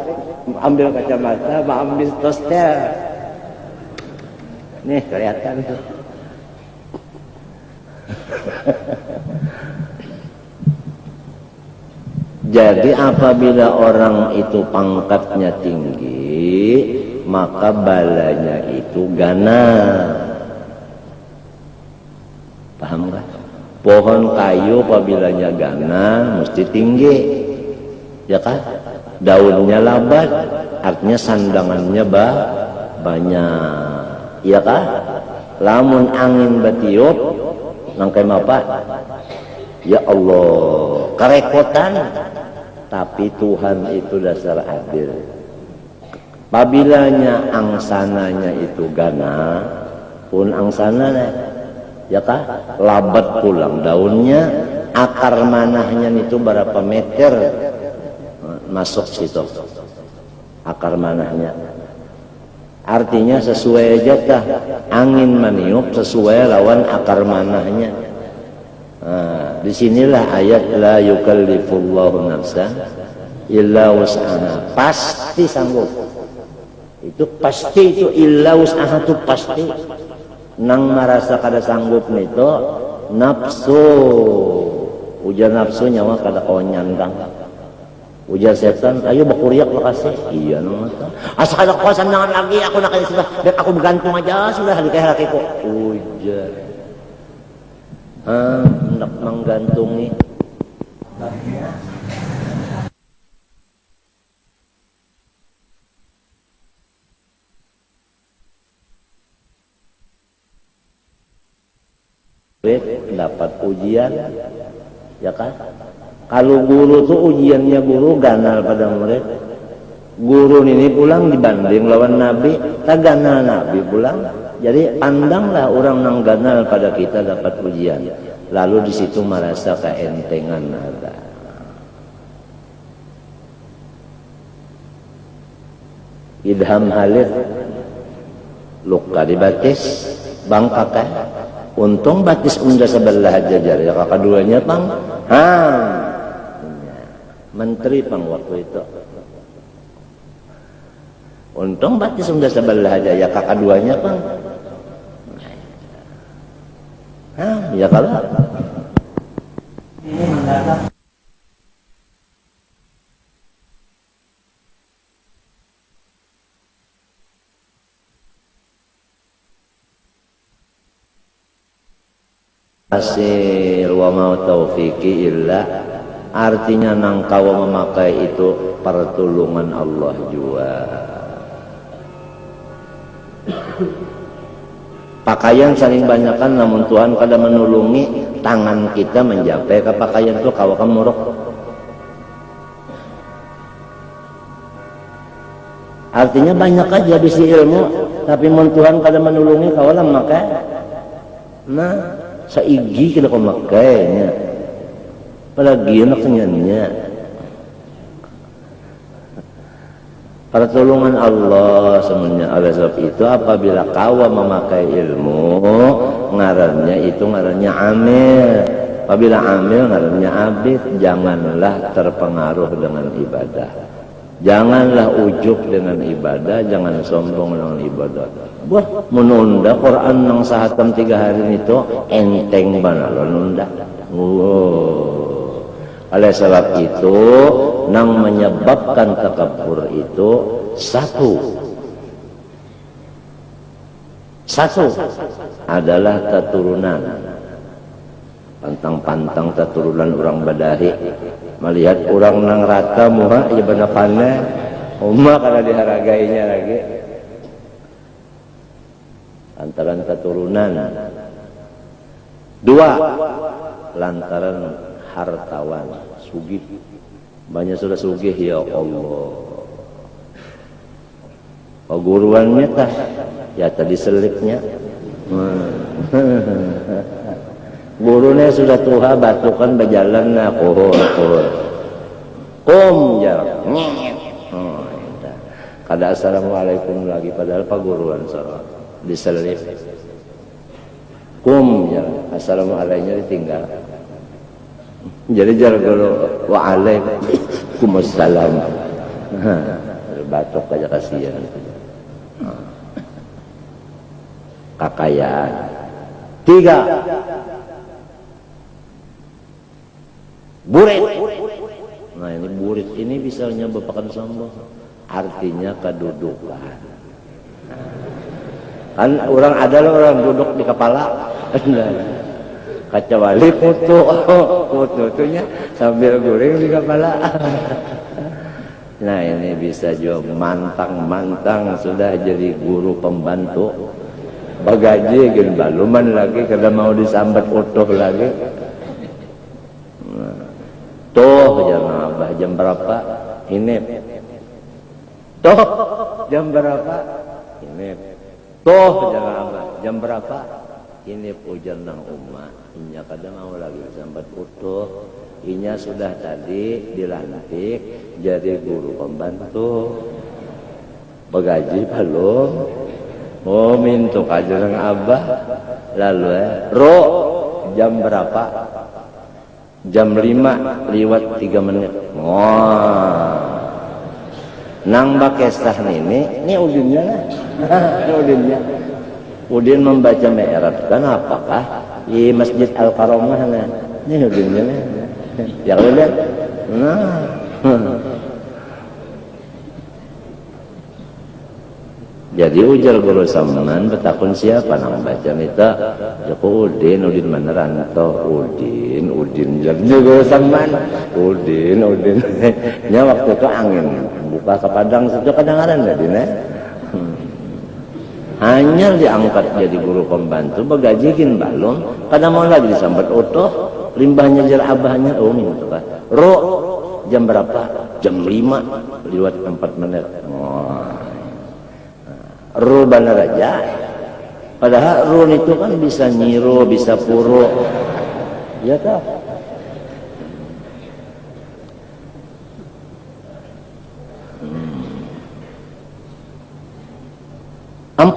ambil kacamata ambil tosnya nih kelihatan tuh. Jadi apabila orang itu pangkatnya tinggi, maka balanya itu ganas. Paham gak? Pohon kayu apabila ganas mesti tinggi, ya kan? Daunnya lebat, artinya sandangannya banyak, ya kan? Lamun angin batiup, nangkai apa? Ya Allah, kerepotan. Tapi Tuhan itu dasar adil. Pabilanya angsananya itu gana, pun angsananya, ya kah? Labat pulang daunnya, akar manahnya itu berapa meter masuk situ, akar manahnya. Artinya sesuai aja kah? Angin meniup sesuai lawan akar manahnya. Nah, disinilah ayat la yukallifullahu nafsan illa wus'aha. Pasti sanggup. Itu pasti itu illa wus'aha itu pasti. Nang merasa kada sanggup itu nafsu. Ujar nafsu nyawa kada kawan nyandang. Ujar setan, ayo bakuriak makasih. Iya nang mata. Asa kada kuasa sandangan lagi aku nak sudah. Biar aku bergantung aja sudah lakiku. Ujar. Hendak menggantungi dapat ujian, ya kan? Kalau guru tuh ujiannya guru ganal pada murid. Guru ini pulang dibanding lawan Nabi, tak ganal Nabi pulang. Jadi pandanglah orang nang ganal pada kita dapat ujian. Lalu di situ merasa keentengan ada. Idham halid luka dibatis bangkakan. Untung batis unda sebelah jajar ya kakak duanya bang. Menteri pang waktu itu. Untung batis unda sebelah aja ya kakak duanya bang. Ya kalau ini mendadak hasil wa ma taufiqi illa artinya nang kawa memakai itu pertolongan Allah juga. Pakaian saling banyakkan namun Tuhan kada menulungi tangan kita mencapai ke pakaian itu kawa kemuruk. Artinya banyak aja bisi ilmu tapi mun Tuhan kada menulungi kawa lah maka nah saigi kita kau makainya apalagi anaknya pertolongan Allah semuanya. Oleh sebab itu apabila kawa memakai ilmu ngarannya amil. Apabila amil ngarannya abid. Janganlah terpengaruh dengan ibadah, janganlah ujub dengan ibadah, jangan sombong dengan ibadah. Wah menunda Quran nang sahatam 3 hari itu enteng banget lo nunda. Oleh sebab itu nang menyebabkan takabur itu satu adalah keturunan. Pantang-pantang keturunan orang Badahi melihat orang nang rata muha ya benar panen umma karena diharagainya lagi lantaran keturunan. 2 lantaran hartawan sugih, banyak sudah sugih ya Allah. Guruannya tah ya tadi selipnya gurunya sudah tua batukan berjalan nah kum jarak Kada assalamualaikum lagi padahal paguruan salat diselip. Kum ya assalamualaikum ditinggal. Jadi jar guru waalaikumsalam. Batok aja kasihan. Kakayaan. 3. Burit. Nah ini burit ini bisa menyebabkan sombong. Artinya kedudukan. Kan orang ada loh orang duduk di kepala. Kecuali fotonya sambil guring di kepala. Nah ini bisa juga mantang sudah jadi guru pembantu. Bagaji gini baluman lagi karena mau disambat utuh lagi. Tuh jangan abah jam berapa? Ini. Tuh jam berapa? Ini. Tuh jangan abah jam berapa? Ini pujan nang umat. Inya kadang mau lagi sambat utuh. Inya sudah tadi dilantik jadi guru pembantu. Bagaji belum. Oh minta kajarang abah. Lalu jam berapa? Jam 5 lewat 3 menit. Wah. Nang bakestah ini udinnya lah. Udinnya. Udin membaca mi'raj kan apakah di Masjid Al-Karamah nah. Ini udinnya lah. Ya lihat. Nah. Jadi ujar guru Saman betakun siapa nang baca nita Joko Udin mana Ranto Udin jadi guru Saman Udin nya waktu itu angin buka ke padang situ kedengaran enggak dina hanya diangkat jadi guru pembantu bagajikin balon kadang mau lagi disambat utuh limbahnya jar abahnya minta kan jam berapa jam 5 lewat 4 menit Rubana raja padahal run itu kan bisa nyiro bisa puro ya kah 4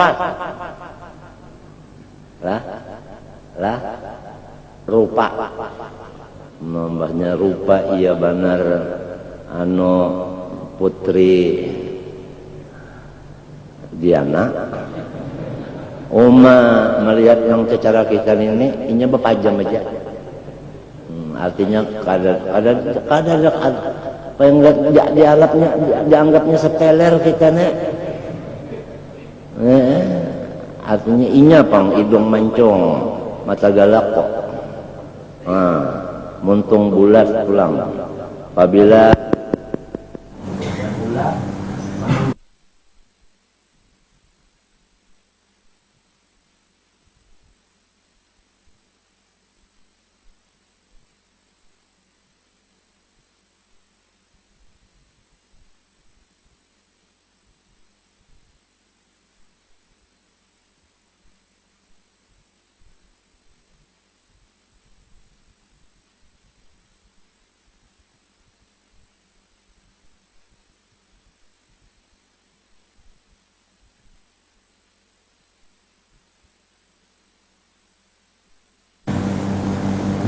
lah rupa nambahnya rupa iya benar putri Diana melihat yang secara kita ini berpajam aja artinya kadar apa yang dianggapnya sepeler kita nih artinya inya pang hidung mancung mata galak kok muntung bulat pulang apabila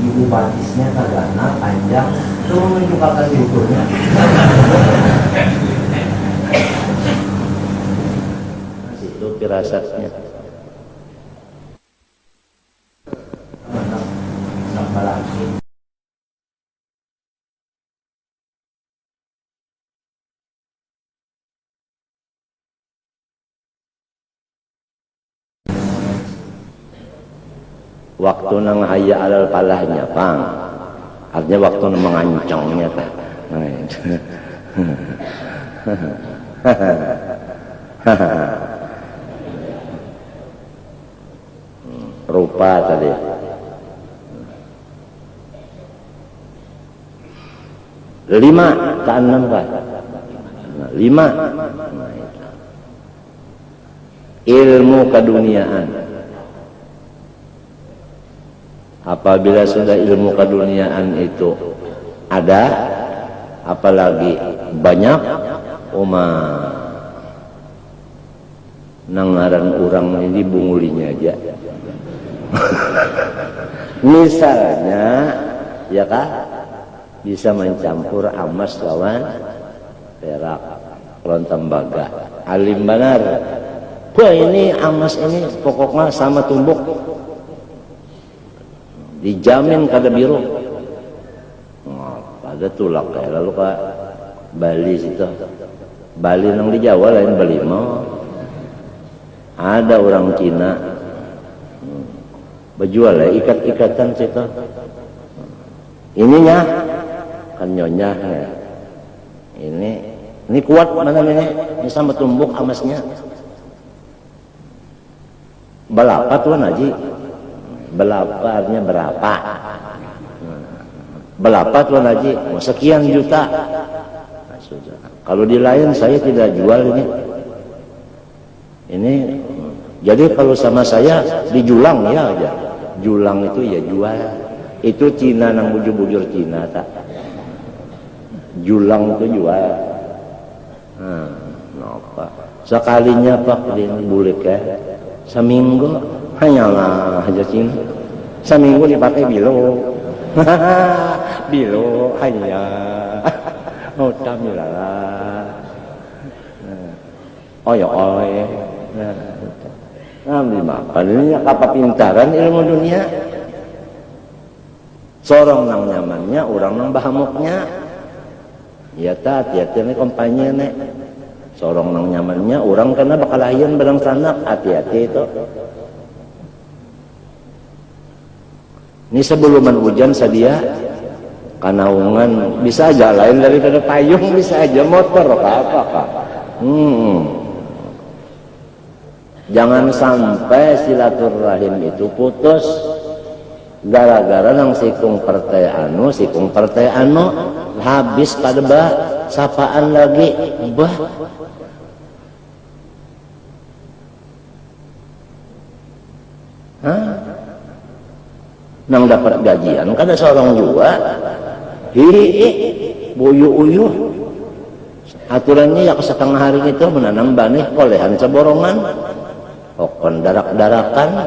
ibu batisnya kagana panjang itu menunjukkan yukurnya itu firasatnya sama lagi waktu nang hayya alal palahnya pang artinya waktu nang mengancangnya tah rupa tadi 5 ke 6 kan 5 ilmu keduniaan. Apabila sudah ilmu keduniaan itu ada, apalagi banyak, nangaran orang ini bungulinya aja. Misalnya ya kak, bisa mencampur emas lawan perak, lawan tembaga. Alim benar. Wah ini emas ini pokoknya sama tumbuk, dijamin kada biru. Pada tulak kayak lalu kak Bali situ, Bali nang di Jawa lain Bali mau. Ada orang Cina berjual ya ikat-ikatan situ. Ininya kan nyonya ya. Ini kuat mana ini sama tumbuk emasnya. Berapa tuan Haji? Berapa artinya berapa? Berapa tuan Haji? Sekian juta. Nah, sudah. Kalau di lain saya tidak jual ini. Ini jadi kalau sama saya dijulang ya aja. Julang itu ya jual. Itu Cina nang bujur-bujur Cina tak. Julang itu jual. Apa? Sekalinya pak ini bulik ya. Seminggu hanyalah aja Cina. Seminggu dipakai bilo. Bilo hanya. Oh tamilah. Oh ya makan ini apa pintaran ilmu dunia. Sorong nang nyamannya, orang nang bahamuknya. Ya ta, hati-hati nih kompanya nih. Sorong nang nyamannya, orang karena bakal layan barang sanak, hati-hati itu. Ini sebelum hujan sadia, kanaungan bisa aja lain daripada payung, bisa aja motor apa kak. Jangan sampai silaturahim itu putus gara-gara nang sikung partai anu habis pada bah sapaan lagi bah nang dapat gajian kada seorang juga buyu-uyuh aturannya ya setengah hari itu menanam banih kolehan seborongan okon darak-darakan.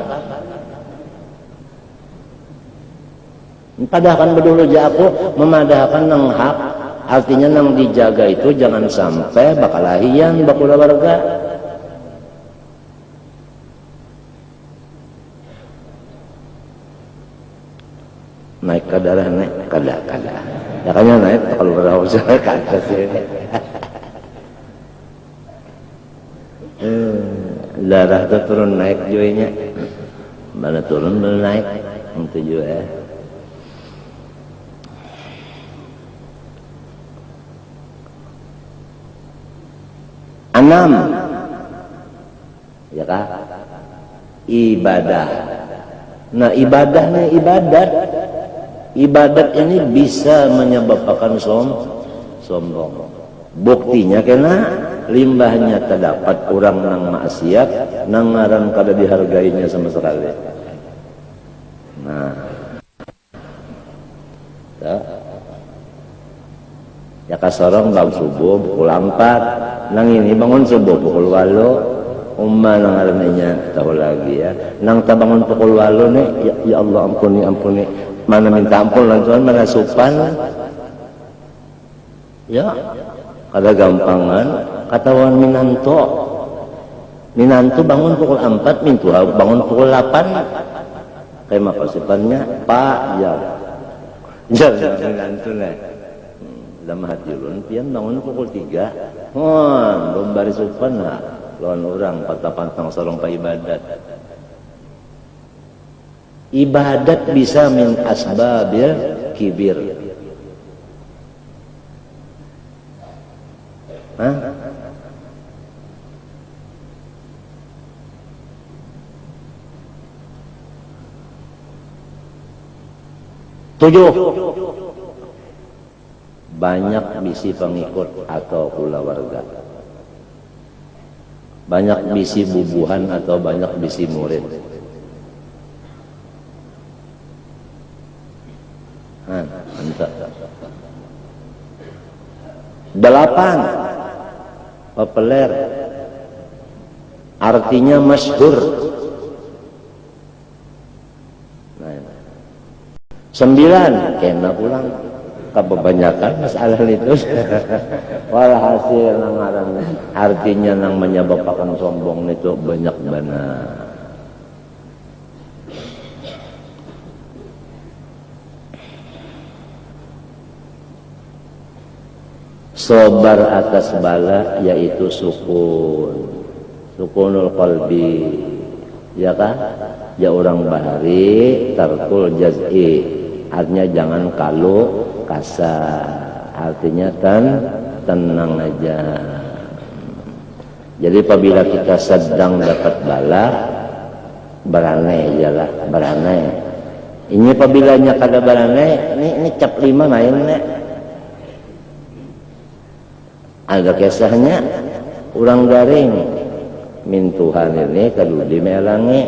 Padahal bedulu aja aku memadahkan nang hak, artinya nang dijaga itu jangan sampai bakal lahian bakula warga. Naik ke darah naik kada. Makanya naik kalau berapa ke atas ini. Darah itu turun naik jualnya, mana turun mana naik itu juga. Enam, ya kak, ibadah. Nah ibadahnya ibadat ini bisa menyebabkan sombong. Buktinya kena limbahnya terdapat kurang nang maksiat, nang ngaran kada dihargainya sama sekali. Nah, ya kasorong bang subuh pukul 4, nang ini bangun subuh pukul 8, nang ngarannya tahu lagi ya. Nang ta bangun pukul 8 nih, ya Allah ampuni, mana minta ampun lantuan mana supan, ya. Kada gampangan katawan minanto bangun pukul 4 mintu bangun pukul 8 kayak makasipannya pak ya minanto nih dalam hati ulun pian bangun pukul 3 belum baris supan lah lawan orang patah-pantang sorong pa ibadat bisa min asbabil kibir. Tujuh, banyak bisi pengikut atau keluarga, banyak bisi bubuhan atau banyak bisi murid. Mantap. 8, populer artinya masyhur. Nah, 9 kena pulang kebanyakan masalah itu. Walhasil ngaran artinya nang menyebabkan sombong itu banyak benar. Sobar atas bala yaitu sukunul qalbi, ya kan? Ya orang bahari tarkul jaz'i, artinya jangan kalu kasar, artinya tenang aja. Jadi apabila kita sedang dapat bala, beranai ajalah, beranai. Ini apabila nya kada beranai, ini cap 5 main nek. Ada kisahnya orang garing min Tuhan ini kadudi melangi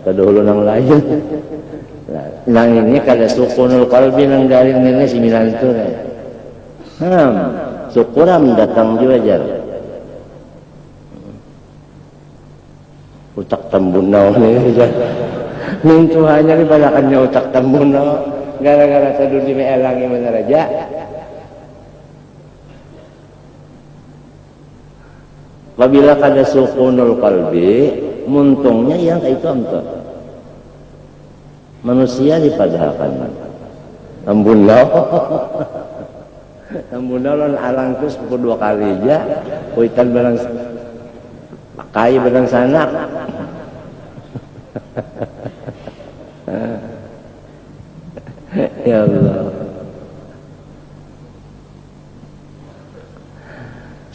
kadahulu nang lain. Nang ini kada sukunul qalbi nang garing ini 9 itu. Syukuram datang juga jar. Utak tambunau ni jar. Min Tuhannya ni balakannya utak tambunau gara-gara kadudi melangi mana raja. Apabila kada sukunul qalbi, muntungnya yang itu antar. Manusia dipadahkan. Tambunau. Tambunau lan alang tu 10 kali aja. Kuitan barang pakai barang sanak. Ya Allah.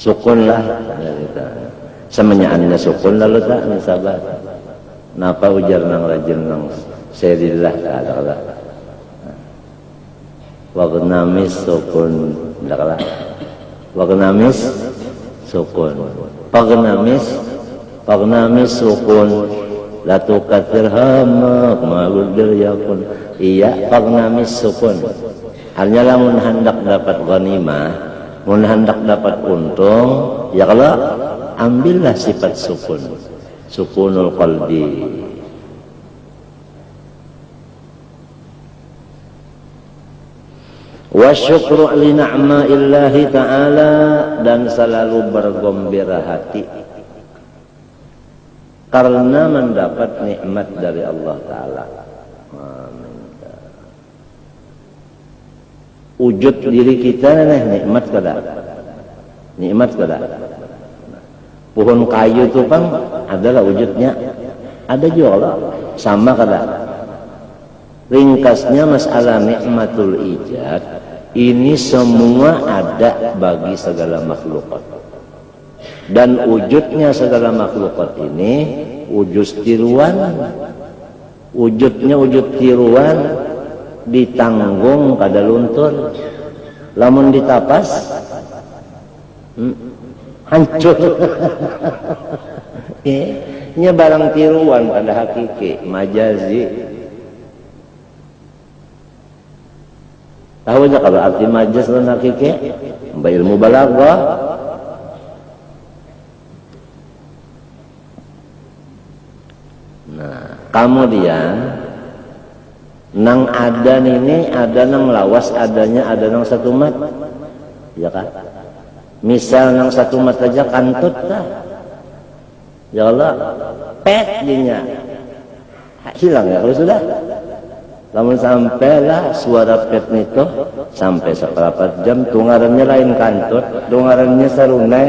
Sukunlah, semuanya anda sukun lalu tak sabar. Napa ujar nang rajin nang serillah kala. Wagnamis sukun, daklah. Wagnamis sukun. Pagnamis sukun. Latu kathir hamak magudir yakun. Iya, pagnamis sukun. Hanya lamun hendak dapat ghanimah. Mun hendak dapat untung, ya kalau ambillah sifat sukunul qalbi. Wa syukru li ni'maillahi ta'ala, dan selalu bergembira hati karena mendapat nikmat dari Allah Ta'ala. Wujud diri kita nih nikmat kada. Pohon kayu itu kan adalah wujudnya, ada juga sama kada. Ringkasnya masalah nikmatul ijad ini semua ada bagi segala makhlukat, dan wujudnya segala makhlukat ini wujud tiruan, ditanggung kada luntur, lamun ditapas hancur. Ini barang tiruan pada hakiki majazi. Tahu aja kalau arti majaz dan hakiki ilmu balaghah. Nah, kemudian nang ada ini ada nang lawas adanya, ada nang satu mat, ya kan? Misal nang satu mat aja kantut dah, ya Allah, pet dinya hilang ya kalau sudah. Namun sampailah suara pet itu sampai seperempat jam, tungarannya lain kantut, tungarannya sarunai.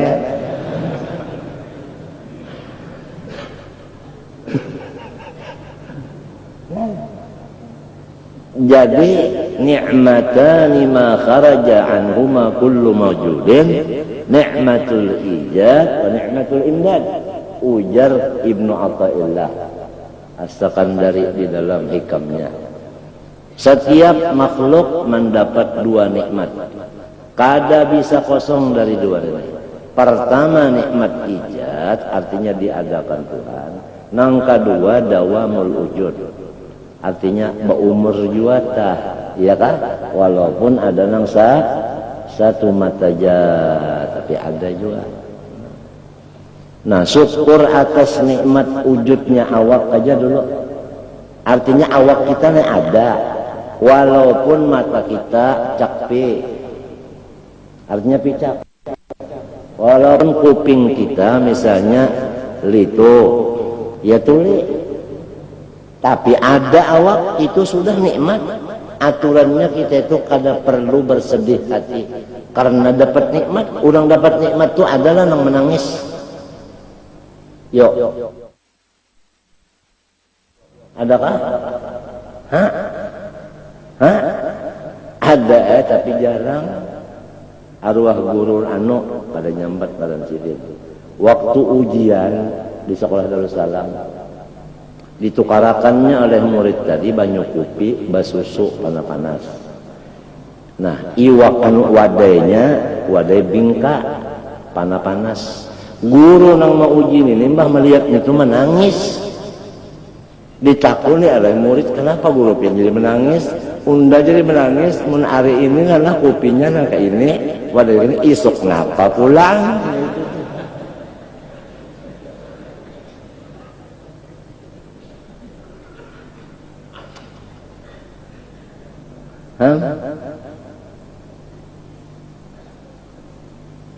Jadi ni'matani ma kharaja anhuma kullu mawjudin, ni'matul ijad wa ni'matul imdad. Ujar Ibnu Athaillah As-Sakandari di dalam hikamnya. Setiap makhluk mendapat 2 nikmat. Kada bisa kosong dari 2 ini. Pertama nikmat ijad, artinya diadakan Tuhan. Nang kedua dawamul wujud, artinya berumur juata, ya kan? Walaupun ada nang satu mata aja, tapi ada juga. Nah, syukur atas nikmat wujudnya awak aja dulu. Artinya awak kita nih ada, walaupun mata kita cakpi, artinya picak. Walaupun kuping kita misalnya litu, ya tuli, tapi ada awak itu sudah nikmat. Aturannya kita itu kada perlu bersedih hati karena dapat nikmat. Orang dapat nikmat itu adalah yang menangis. Yuk, adakah? Hah? Hah? Ada tapi jarang. Arwah guru anu pada nyambat pada sidin. Waktu ujian di sekolah Darussalam, ditukarakannya oleh murid tadi banyu kopi, basusu panas-panas. Nah, iwak anu wadainya, wadai bingka panas-panas. Guru nang mau uji ini mbah melihatnya itu menangis. Ditakuni oleh murid, kenapa guru pian jadi menangis? Unda jadi menangis, mun hari ini karena kopinya nang kayak ini, wadah ini isuk ngapa pulang? Hah?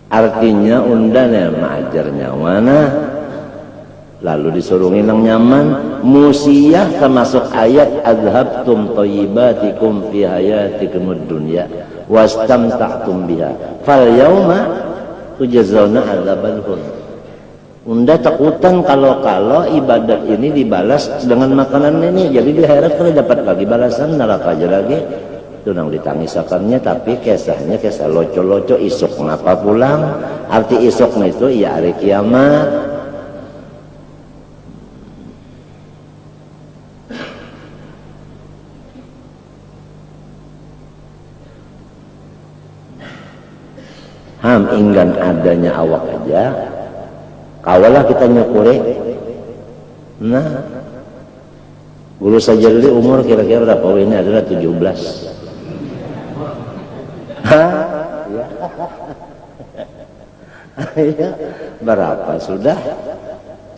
Artinya unda nih mengajarnya mana? Lalu disuruh nginang nyaman. Musiyah termasuk ayat adhabtum thayyibatikum fi hayatikumud dunya wastamta'tum biha fal yauma tujazawna adzabal hun. Unda takutan kalau ibadat ini dibalas dengan makanan ini, jadi di akhirat kalau dapat lagi balasan neraka aja lagi. Itu nang ditangisakannya, tapi kisahnya kisah loco-loco isuk ngapa pulang. Arti isuknya itu ya hari kiamat. Inggan adanya awak aja, kawalah kita nyukuri. Nah, guru Sajali umur kira-kira berapa? Ini adalah 17. Hah? Ya. Berapa sudah?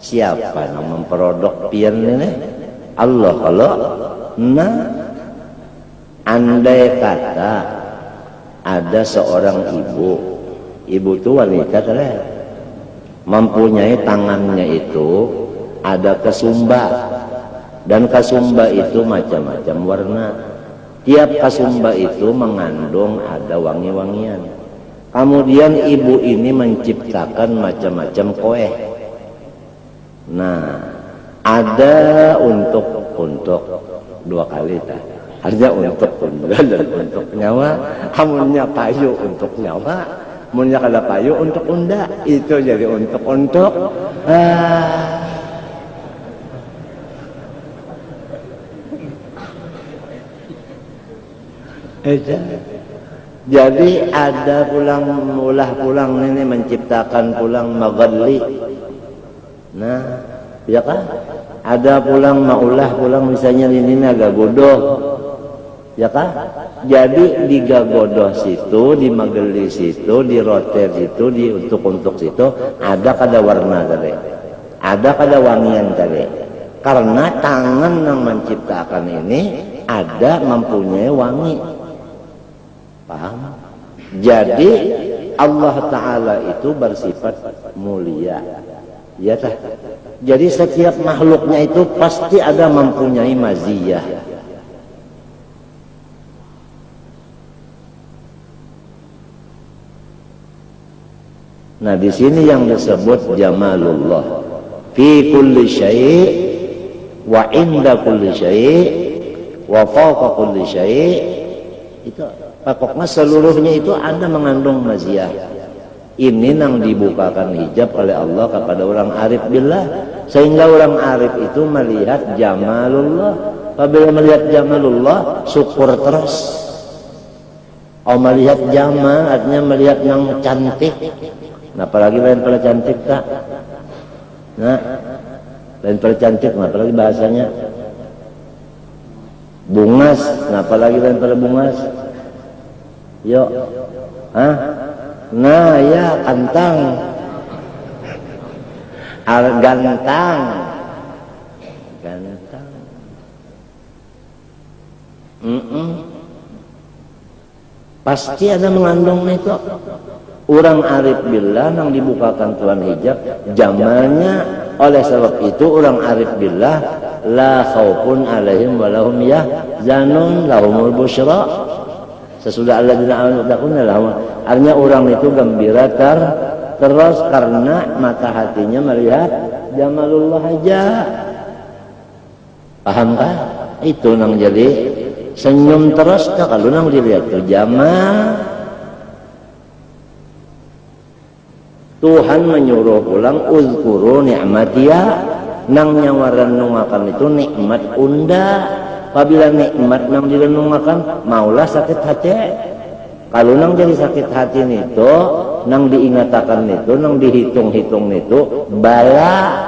Siapa yang memperodok pian ini? Allah. Kalau nah, andai kata ada seorang ibu itu wanita kan, mempunyai tangannya itu ada kesumba, dan kesumba itu macam-macam warna. Tiap kasumba itu mengandung ada wangi-wangian. Kemudian ibu ini menciptakan macam-macam kue. Nah, ada untuk dua kali tak. Artinya untuk unda dan untuk nyawa. Amunnya payu untuk nyawa, amunnya kada payu untuk unda. Itu jadi untuk. Jadi ada pulang ini menciptakan pulang magalli. Nah, ya kan? Ada pulang pulang misalnya ini agak bodoh. Ya kan? Jadi di gagodoh situ, di magalli situ, di roter situ, di untuk situ ada kada warna tadi. Ada kada wangian tadi. Karena tangan yang menciptakan ini ada mempunyai wangi. Paham? Jadi Allah Ta'ala itu bersifat mulia. Ya tak? Jadi setiap makhluknya itu pasti ada mempunyai maziyah. Nah, di sini yang disebut jamalullah fi kulli syai' wa inda kulli syai' wa fawqa kulli syai'. Itu pokoknya seluruhnya itu ada mengandung maziyah. Ini yang dibukakan hijab oleh Allah kepada orang arif billah, sehingga orang arif itu melihat jamalullah. Apabila melihat jamalullah, syukur terus. Melihat jamal artinya melihat yang cantik. Nah, apalagi lain pada cantik tak? Nah, lain pada cantik, nah, apalagi bahasanya bungas, nah, apalagi lain pada bungas. Yuk, hah? Nah, ya kantang. gantang. Pasti ada mengandung itu. Orang arif billah nang dibukakan Tuhan hijab jamalnya. Oleh sebab itu orang arif billah la khaufun alaihim walahum yahzanun lahumul busyra. Sesudah alladzina amanu lahum. Artinya orang itu gembira terus karena mata hatinya melihat jamalullah aja. Pahamkah? Itu nang jadi senyum terus kalau nang dilihat tuh jamal. Tuhan menyuruh pulang uzkuru ni'matiya nang nyawaran nungakan itu nikmat unda. Apabila nikmat nang direnungakan maulah sakit hati. Kalau nang jadi sakit hati itu nang diingatakan itu nang dihitung-hitung itu bala.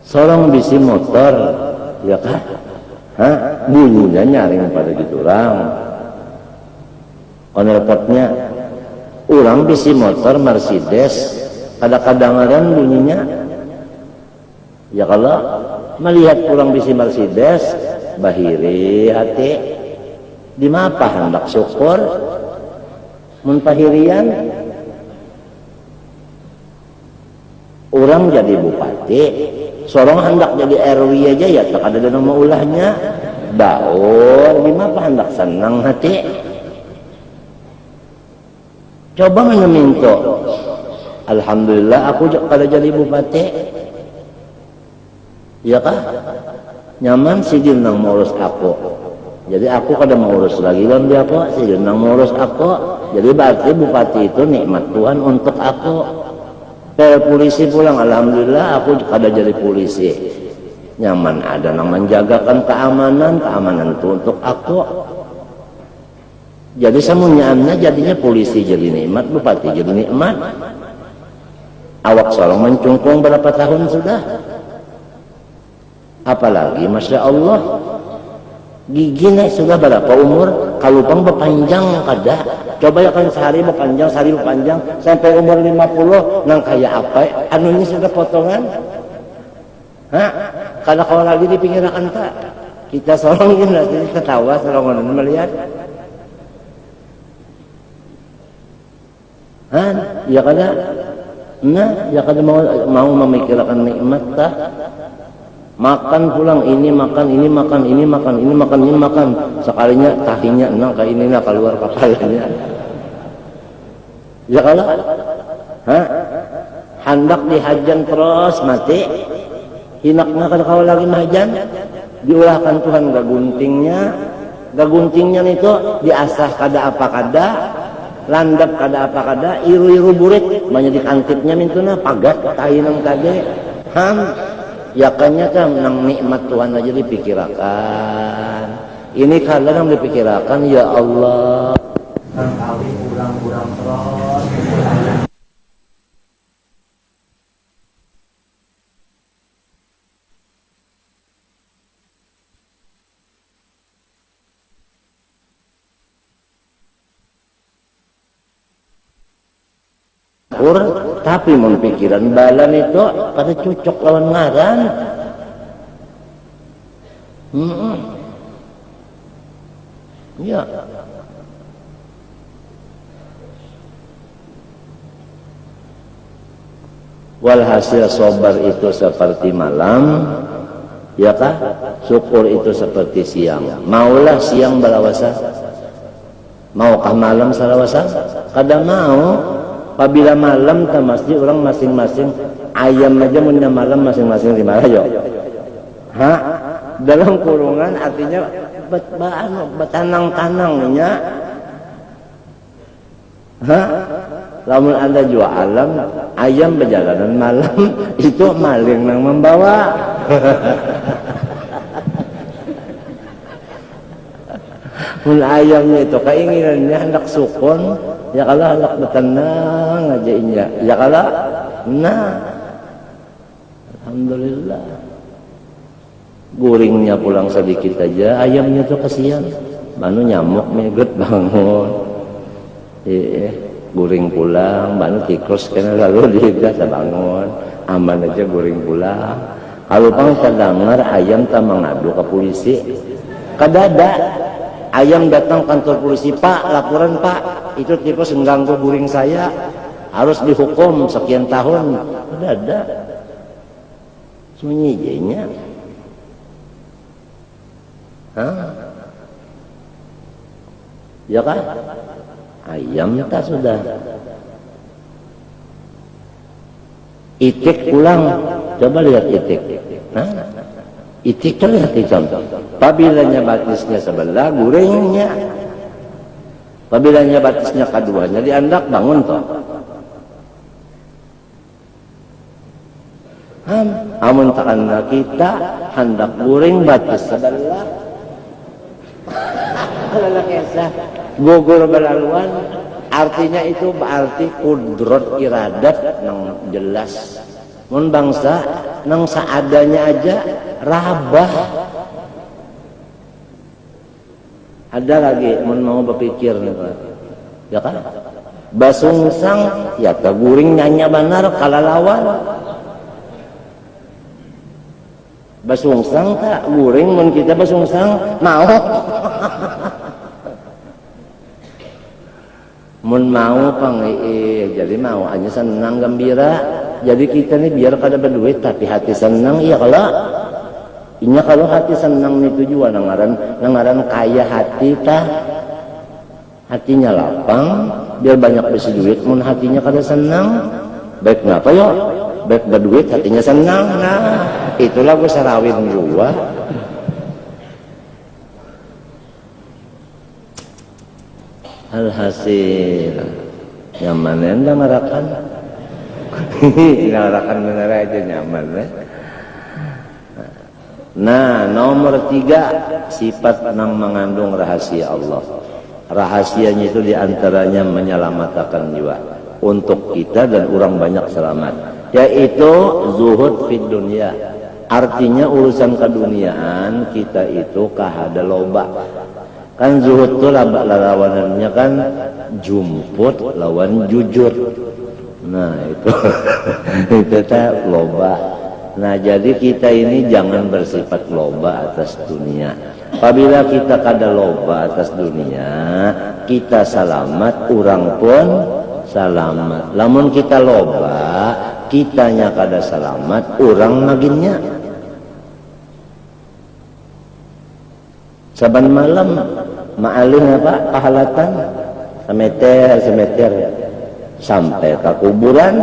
Seorang bisi motor, ya kan? Bunyinya nyaring pada gitu orang. Konelpotnya, orang bisi motor Mercedes, kadang-kadang bunyinya. Ya kalau melihat orang bisi Mercedes, bahiri hati, di mapa hendak syukur, munpahirian. Orang jadi bupati. Sorong hendak jadi RW aja ya tak ada nama ulahnya. Baur gimana hendak senang hati. Coba meneminto. Alhamdulillah aku kada jadi bupati. Ya kah? Nyaman sidil nang mengurus aku. Jadi aku kada mengurus lagi kan dia apa? Sidil nang mengurus aku. Jadi berarti bupati itu nikmat Tuhan untuk aku. Polisi pulang, alhamdulillah aku kada jadi polisi. Nyaman ada yang menjagakan keamanan itu untuk aku. Jadi semuanya jadinya polisi jadi nikmat, bupati jadi nikmat. Awak seorang mencungkung berapa tahun sudah? Apalagi masya Allah, gigi naik sudah berapa umur? Kalupang berpanjang kada. Coba ya kan sehari berpanjang sampai umur 50 nang kayak apa anunya sudah potongan. Kalau lagi dipikirkan tak kita seorang ini nanti ketawa seorang melihat. Ya kada ya kada mau memikirkan nikmat tak. Makan pulang ini makan sekalinya tahinya nang kayak ini nak keluar kepalanya. Ya kalau hendak dihajan terus mati hinaknya kalau lagi mahajan diulahkan Tuhan gaguntingnya itu diasah kada apa kada landap kada apa kada iru burit banyak dikantipnya mintuna pagat tahinang tadi ya kanya kan nang nikmat Tuhan aja dipikirakan. Ini kadang dipikirakan ya Allah. Nang kali kurang terus. Tapi mun pikiran balan itu pada cocok lawan ngaran. Ya. Walhasil sobar itu seperti malam, ya kah? Syukur itu seperti siang. Maulah siang balawasa, maukah malam salawasa? Kadang mau. Apabila malam tak masjid orang masing-masing ayam aja punya malam masing-masing di mana yo? Dalam kurungan artinya betanang-tanangnya. Lamun Anda jual alam ayam berjalanan malam itu maling yang membawa. Mun ayamnya itu keinginannya hendak sukun. Ya kalau anak bertenang aja inya. Ya kalau, nah, alhamdulillah. Guringnya pulang sedikit aja, ayamnya tuh kasihan. Banu nyamuk meget bangun. Guring pulang, banu tikus kena lalu dia bangun. Aman aja guring pulang. Kalau pang terdengar ayam tak mengadu ke polisi, kadada ayam datang kantor polisi, Pak, laporan Pak, itu tikus mengganggu guring saya, harus dihukum sekian tahun. Kadada, semuanya. Ya kan? Ayam tak sudah. Itik pulang, coba lihat itik. Itik tuh lihat contoh. Pabilanya batisnya sebelah, guringnya. Pabilanya batisnya keduanya, diandak bangun toh. Amun takana kita hendak guring batis sebelah. Kalau kisah gugur belaluan, artinya itu berarti kudrot iradat nang jelas. Mun bangsa nang seadanya aja rabah. Ada lagi mun mau berpikir nih, ya kan? Basungsang ya kaguring nyanya benar kalalawan. Basungsang tak guring mun kita basungsang mau. Mun mau pang jadi mau aja senang gembira. Jadi kita nih biar kada berduit tapi hati senang, iya kalau inya kalau hati senang itu juga nangaran kaya hati tah, hatinya lapang biar banyak besi duit. Mun hatinya kada senang baik ngapa yo baik berduit hatinya senang. Nah itulah gue sarawin juga. Alhasil yang mana yang ngarakan ngarakan bener aja nyaman ya. Nah nomor 3 sifat yang mengandung rahasia Allah. Rahasianya itu diantaranya menyelamatkan jiwa untuk kita dan orang banyak selamat, yaitu zuhud fid dunia. Artinya urusan keduniaan kita itu kahada loba. Kan zuhud itu lawanannya kan jumput lawan jujur. Nah itu itu tak loba. Nah jadi kita ini jangan bersifat loba atas dunia. Apabila kita kada loba atas dunia, kita selamat, orang pun selamat. Lamun kita loba, kitanya kada selamat, orang maginnya. Saban malam maalih apa pahalatan semeter sampai ke kuburan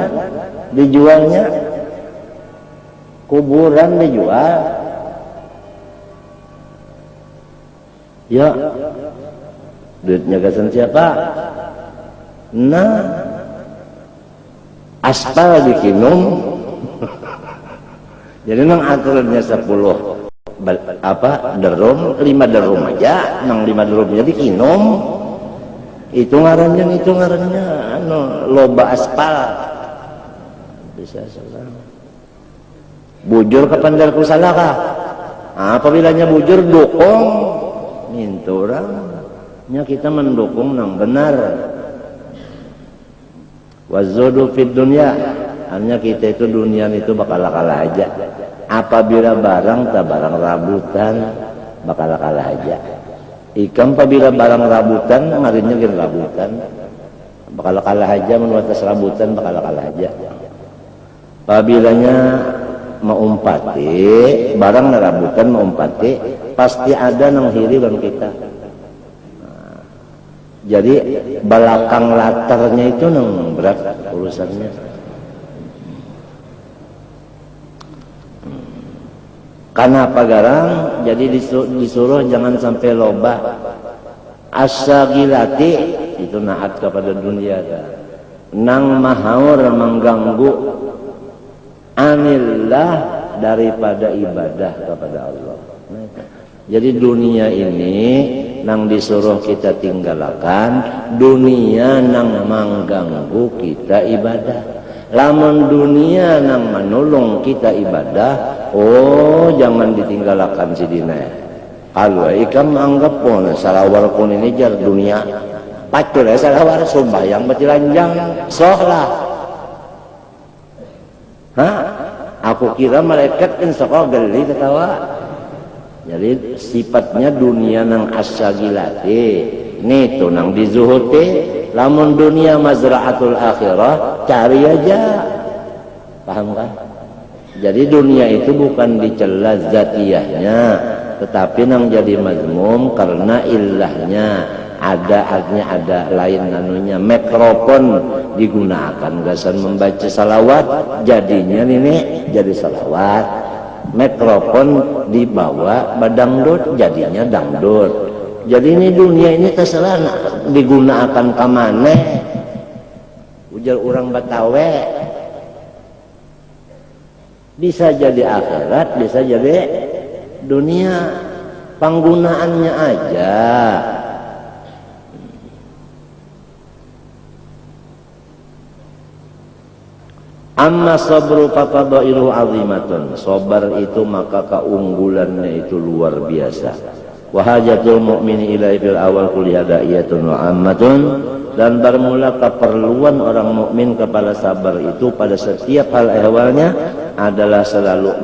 dijualnya, kuburan dijual ya duitnya gasan siapa? Nah aspal dikinum jadi nang aturannya 10 apa derum 5 derum aja nang 5 derumnya dikinum itu ngarannya loba aspal bisa salah bujur ke pandarku salah kah? Apabila bujur dukung minturangnya kita mendukung nang benar. Wazudu fid dunya, hanya kita itu dunia itu bakal kalah aja. Apabila barang tak barang rabutan bakal kalah aja. Ikam apabila barang rabutan ngarinnya gen rabutan bakal kalah aja, menuatas rabutan bakal kalah aja. Apabilanya maumpati barang rabutan maumpati pasti ada nang hiri dan kita. Nah, jadi belakang latarnya itu nang berat urusannya. Karena apa garang? Jadi disuruh jangan sampai loba. Asagilati itu naat kepada dunia. Nang mahaur mengganggu anillah daripada ibadah kepada Allah. Jadi dunia ini nang disuruh kita tinggalkan, dunia nang mengganggu kita ibadah. Lamun dunia nang menolong kita ibadah, oh jangan ditinggalkan si dina. Kalau ikam anggap pun salawar pun ini jar dunia, pacul ya salawar sumbayang betilanjang, soh lah. Hah? Aku kira malaikat kan sok geli ketawa. Jadi sifatnya dunia nang asyagilati, nitu nang dizuhuti. Lamun dunia mazra'atul akhirah, cari aja. Paham kan? Jadi dunia itu bukan dicela zatiyahnya, tetapi nang jadi mazmum karena ilahnya. Artinya ada lain anunya. Mikrofon digunakan gasan membaca salawat, jadinya ini jadi salawat. Mikrofon dibawa badangdut, jadinya dangdut. Jadi ini dunia ini terserah digunakan ke mana. Ujar orang Betawi, bisa jadi akhirat, bisa jadi dunia. Penggunaannya aja. Amma sabru faqadailu azimatun. Sabar itu maka keunggulannya itu luar biasa. Wa hajatul mu'mini ilaihi fil awal kulli hadaiyatun wa ammatun. Dan bermula keperluan orang mukmin kepada sabar itu pada setiap hal ehwalnya adalah selalu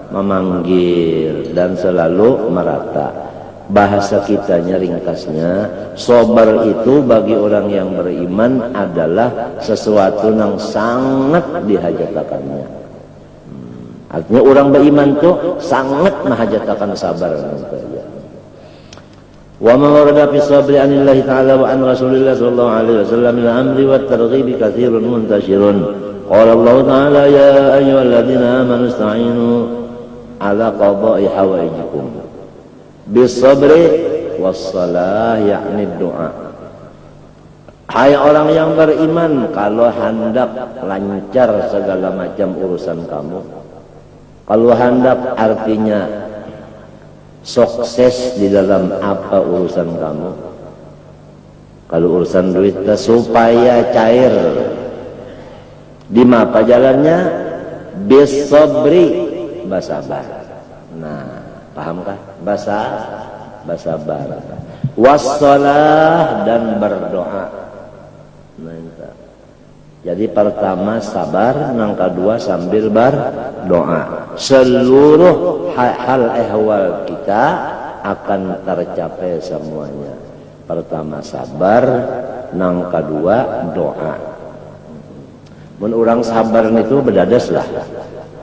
memanggil dan selalu merata. Bahasa kitanya ringkasnya, sabar itu bagi orang yang beriman adalah sesuatu yang sangat dihajatakannya. Artinya orang beriman tuh sangat menghajatakan sabar. Wa ma warada fi sabri anillahi ta'ala wa an Rasulillah sallallahu alaihi wasallam min amri wat targhib katsirun muntashirun. Qala Allah ta'ala ya ayyuhalladzina amanu ista'inu ala qada'i hawaijikum bisabri wassalah, yakni doa. Hai orang yang beriman, kalau hendak lancar segala macam urusan kamu, kalau hendak artinya sukses di dalam apa urusan kamu, kalau urusan duit supaya cair, di mapa jalannya bisabri, bersabar. Nah, pahamkah? Bersabar. Wassalah, dan berdoa. Nah, jadi pertama sabar, yang kedua sambil berdoa. Seluruh hal ehwal kita akan tercapai semuanya. Pertama sabar, yang kedua doa. Mun orang sabar itu berdadas lah.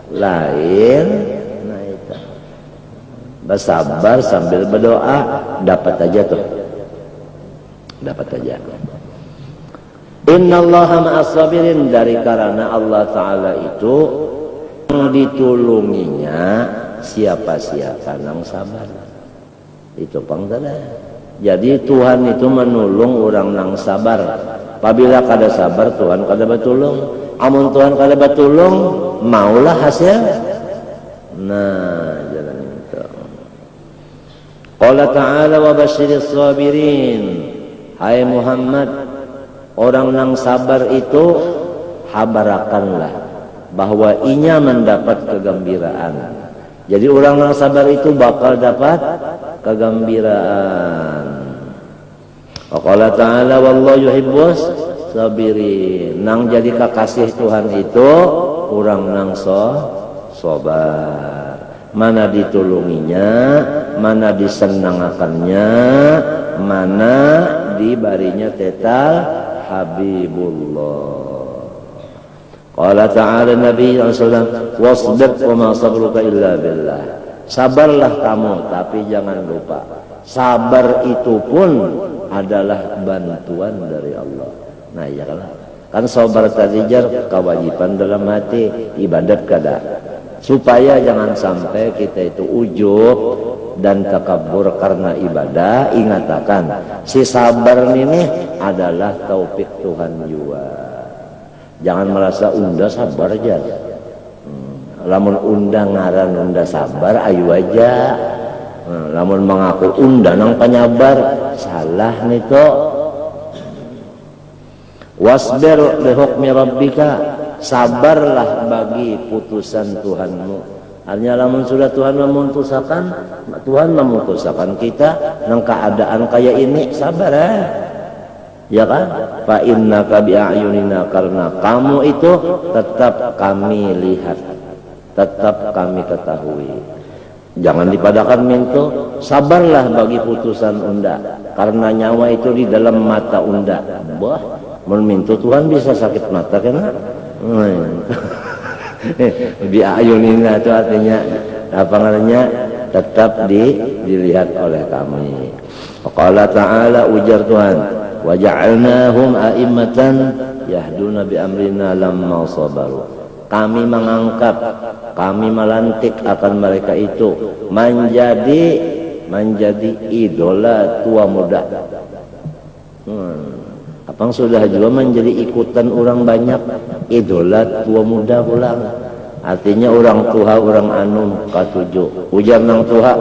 Lain. Bersabar sambil berdoa, dapat aja tuh. Dapat aja. Innallaha ma'as sabirin, dari karena Allah Ta'ala itu ditulunginya siapa-siapa yang sabar. Itu pangdala. Jadi Tuhan itu menolong orang yang sabar. Apabila kada sabar, Tuhan kada betulung. Amun Tuhan kada betulung, maulah hasil. Nah, jalan itu. Qala ta'ala wa basyiris sabirin. Hai Muhammad, orang yang sabar itu habarakanlah bahwa inya mendapat kegembiraan. Jadi orang yang sabar itu bakal dapat kegembiraan. Wa qala ta'ala wallahu yuhibbus sabirin. Nang jadi kekasih Tuhan itu orang nang sabar. Mana ditulunginya, mana disenangakannya, mana dibarinya tetal Habibullah. Qala ta'ala Nabi SAW, wasbir wa ma sabruka illa billah. Sabarlah kamu, tapi jangan lupa, sabar itu pun adalah bantuan dari Allah. Nah ya kan sabar tadi jar kewajiban dalam hati, ibadat kada. Supaya jangan sampai kita itu ujub dan takabur karena ibadah. Ingatakan si sabar ini adalah taufik Tuhan juga. Jangan merasa unda sabar aja. Lamun unda ngaran unda sabar ayu aja. Lamun mengaku unda nang penyabar, salah nito. Wasbir li hukmi rabbika, sabarlah bagi putusan Tuhanmu. Artinya lamun sudah Tuhan memutuskan kita nang keadaan kayak ini, sabar ya kan? Fa innaka bi'ayunina, karena kamu itu tetap kami lihat, tetap kami ketahui. Jangan dipadakan minto, sabarlah bagi putusan unda, karena nyawa itu di dalam mata unda. Wah, minto Tuhan bisa sakit mata kena. Bi'ayunina itu artinya apa namanya? Tetap dilihat oleh kami. Qala ta'ala, ujar Tuhan, wa ja'alnahum a'immatan yahduna bi amrina lamma sabaru. Kami mengangkat, kami melantik akan mereka itu menjadi idola tua muda. Abang sudah juga menjadi ikutan orang banyak, idola tua muda pulang. Artinya orang tua, orang anu katujuh. Ujar nang tua,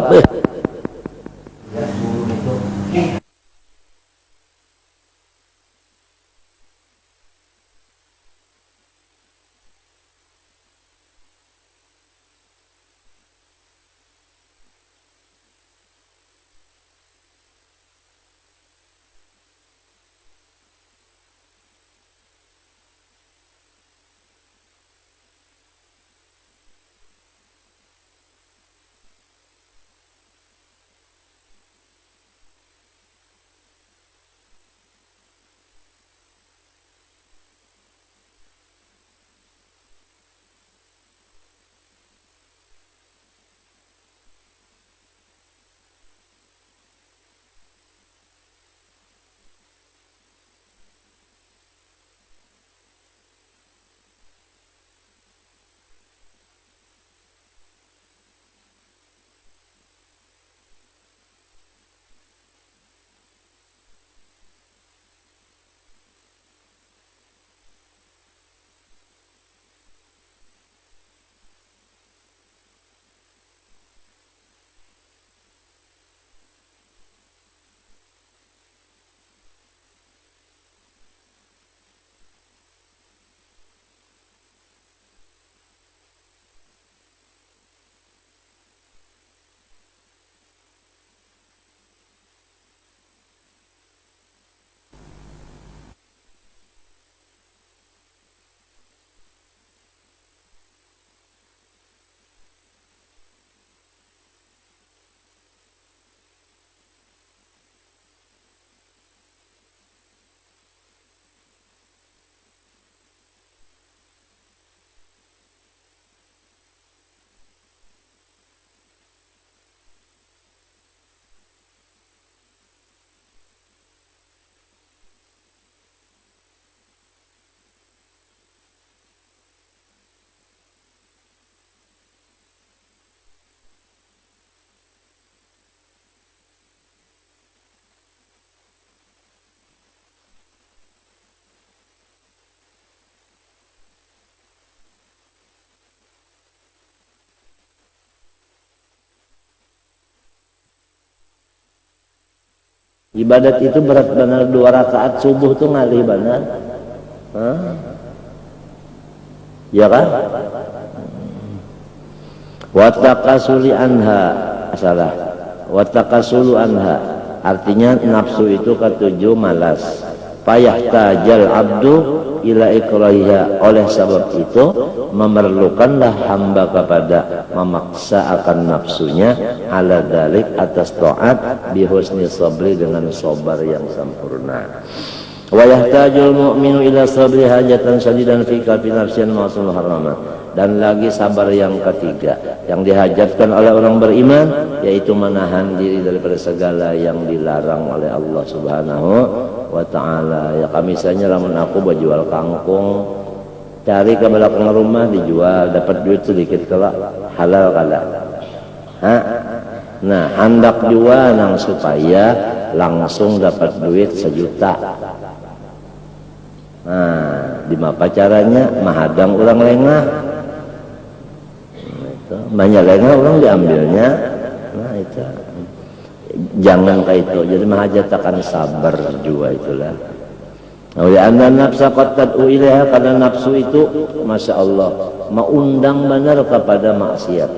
ibadat itu berat benar. 2 rakaat subuh tuh ngalih benar. Ya kan? Watakasuli anha, salah. Watakasulu anha, artinya nafsu itu ketujuh malas. Payahtajal abdu ila ikrahiha, oleh sebab itu memerlukanlah hamba kepada memaksa akan nafsunya ala dalik, atas taat, bihusni sabri, dengan sabar yang sempurna. Wa yahtajul mu'minu ila sabri hajatan sadidan fi qalbi nafsin ma'sul harama, dan lagi sabar yang ketiga yang dihajatkan oleh orang beriman, yaitu menahan diri daripada segala yang dilarang oleh Allah Subhanahu wa ta'ala. Ya misalnya lamun aku berjual kangkung, cari ke belakang rumah dijual, dapat duit sedikit kelak, halal kada? Nah, hendak jual nang supaya langsung dapat duit 1 juta. Nah, di apa caranya? Mahadang orang lengah. Banyak lengah orang diambilnya. Nah itu jangan kayak itu. Jadi mahajat akan sabar juga itulah. Anna nafsa qad tad'u ilaiha, karena nafsu itu Masya Allah mengundang benar kepada maksiat.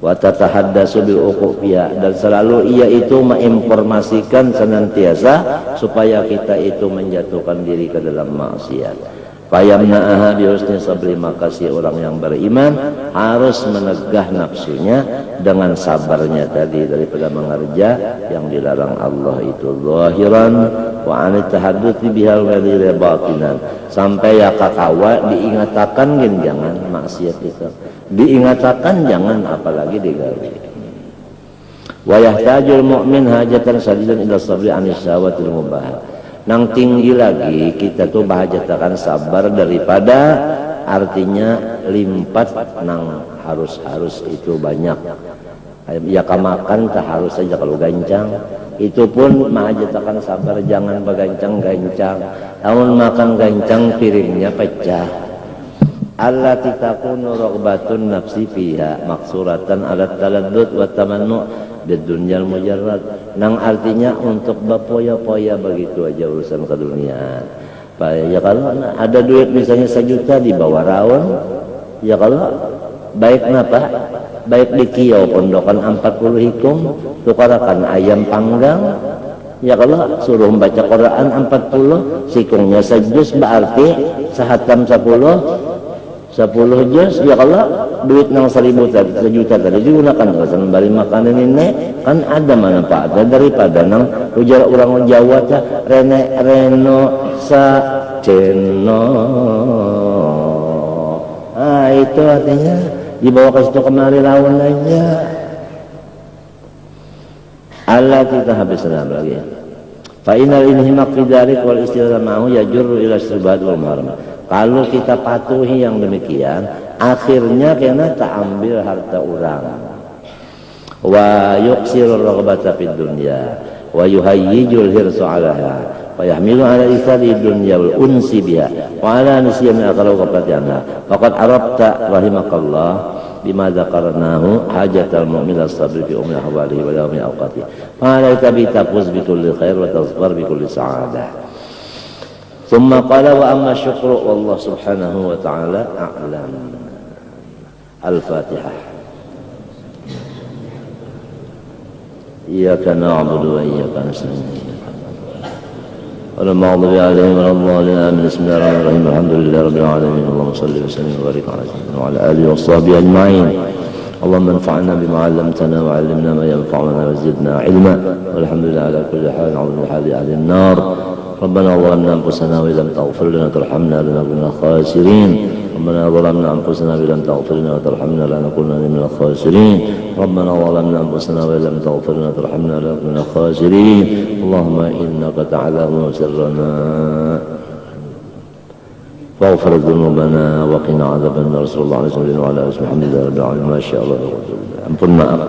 Wa tatahaddatsu bil uquqiyah, dan selalu ia itu menginformasikan senantiasa supaya kita itu menjatuhkan diri ke dalam maksiat. Fayamna'aha bi husni sabri, maka si orang yang beriman harus menegah nafsunya dengan sabarnya tadi daripada mengerja yang dilarang Allah itu zahiran wa an tahadduthi bihal ghadiri batinan, sampai ya kakawa diingatakan gen jangan maksiat itu, diingatakan jangan apalagi digawe. Wa yahtajul mu'min hajatan sadidan ila sabri anis syahwatil mubah. Nang tinggi lagi kita tuh bahajatakan sabar daripada artinya limpat nang harus itu banyak. Ya kamakan tak harus saja kalau gancang. Itu pun mahajatakan sabar, jangan begancang-gancang. Namun makan gancang piringnya pecah. Allati takunu raghbatun nafsi fiha maksuratan alat taladdud wa tamannu bidunyal mujarrad, nang artinya untuk berpoya-poya begitu aja urusan ke dunia. Ya kalau ada duit misalnya 1 juta dibawa raun, ya kalau baik napa, baik di kiau pondokan 40 hikum tukarakan ayam panggang, ya kalau suruh membaca Quran 40 sikungnya sejus berarti sehatam 10 juz, ya kalau duit nang 1.000 tadi 1 juta tadi digunakan untuk beli makanan ini kan ada manfaatnya daripada nang ujar orang Jawa ta reno sa ceno. Itu artinya dibawa ke situ kemari lawan aja. Allah kita habis senam lagi. Fa inal inhimaq fi dzalik wal istighfar ma'hu yajurru ila istibad wal muharram. Kalau kita patuhi yang demikian, akhirnya kena tak ambil harta orang. Wa yuqsirur raghbata fid dunya wa yuhayyijul hirsu 'alaha wa yahmilu 'ala isari dunya wal unsi biha wa 'ala nisyan aqraw qablatiha. Faqad arabta rahimakallah bima dzakarnahu hajatal mu'min as-sabr fi ummi ahwalihi wa yawmi awqati. Fa la tafuz bi kulli khair wa tasbar bi kulli sa'adah. ثم قال وأما الشكر والله سبحانه وتعالى أعلم. الفاتحة. إياك نعبد وإياك نستعين ولا المغضوب عليهم ولا الضالين آمين. بسم الله الرحمن الرحيم الحمد لله رب العالمين اللهم صل وسلم وبارك على سيدنا وعلى آله وصحبه أجمعين. اللهم انفعنا بما علمتنا وعلمنا ما ينفعنا وزدنا علما والحمد لله على كل حال. نعوذ بحال أهل النار. ربنا ظلمنا أنفسنا وإن لم تغفر لنا وترحمنا لنكن من الخاسرين. ربنا ظلمنا أنفسنا وإن لم تغفر لنا وترحمنا لنكن من الخاسرين. ربنا ظلمنا أنفسنا وإن لم تغفر لنا وترحمنا لنكن من الخاسرين. اللهم إنك تعلم سرنا فاغفر ذنوبنا وقنا عذاب النار. صلى الله عليه وسلم وعلى آله وصحبه الحمد لله رب العالمين. ما شاء الله. ampun maaf.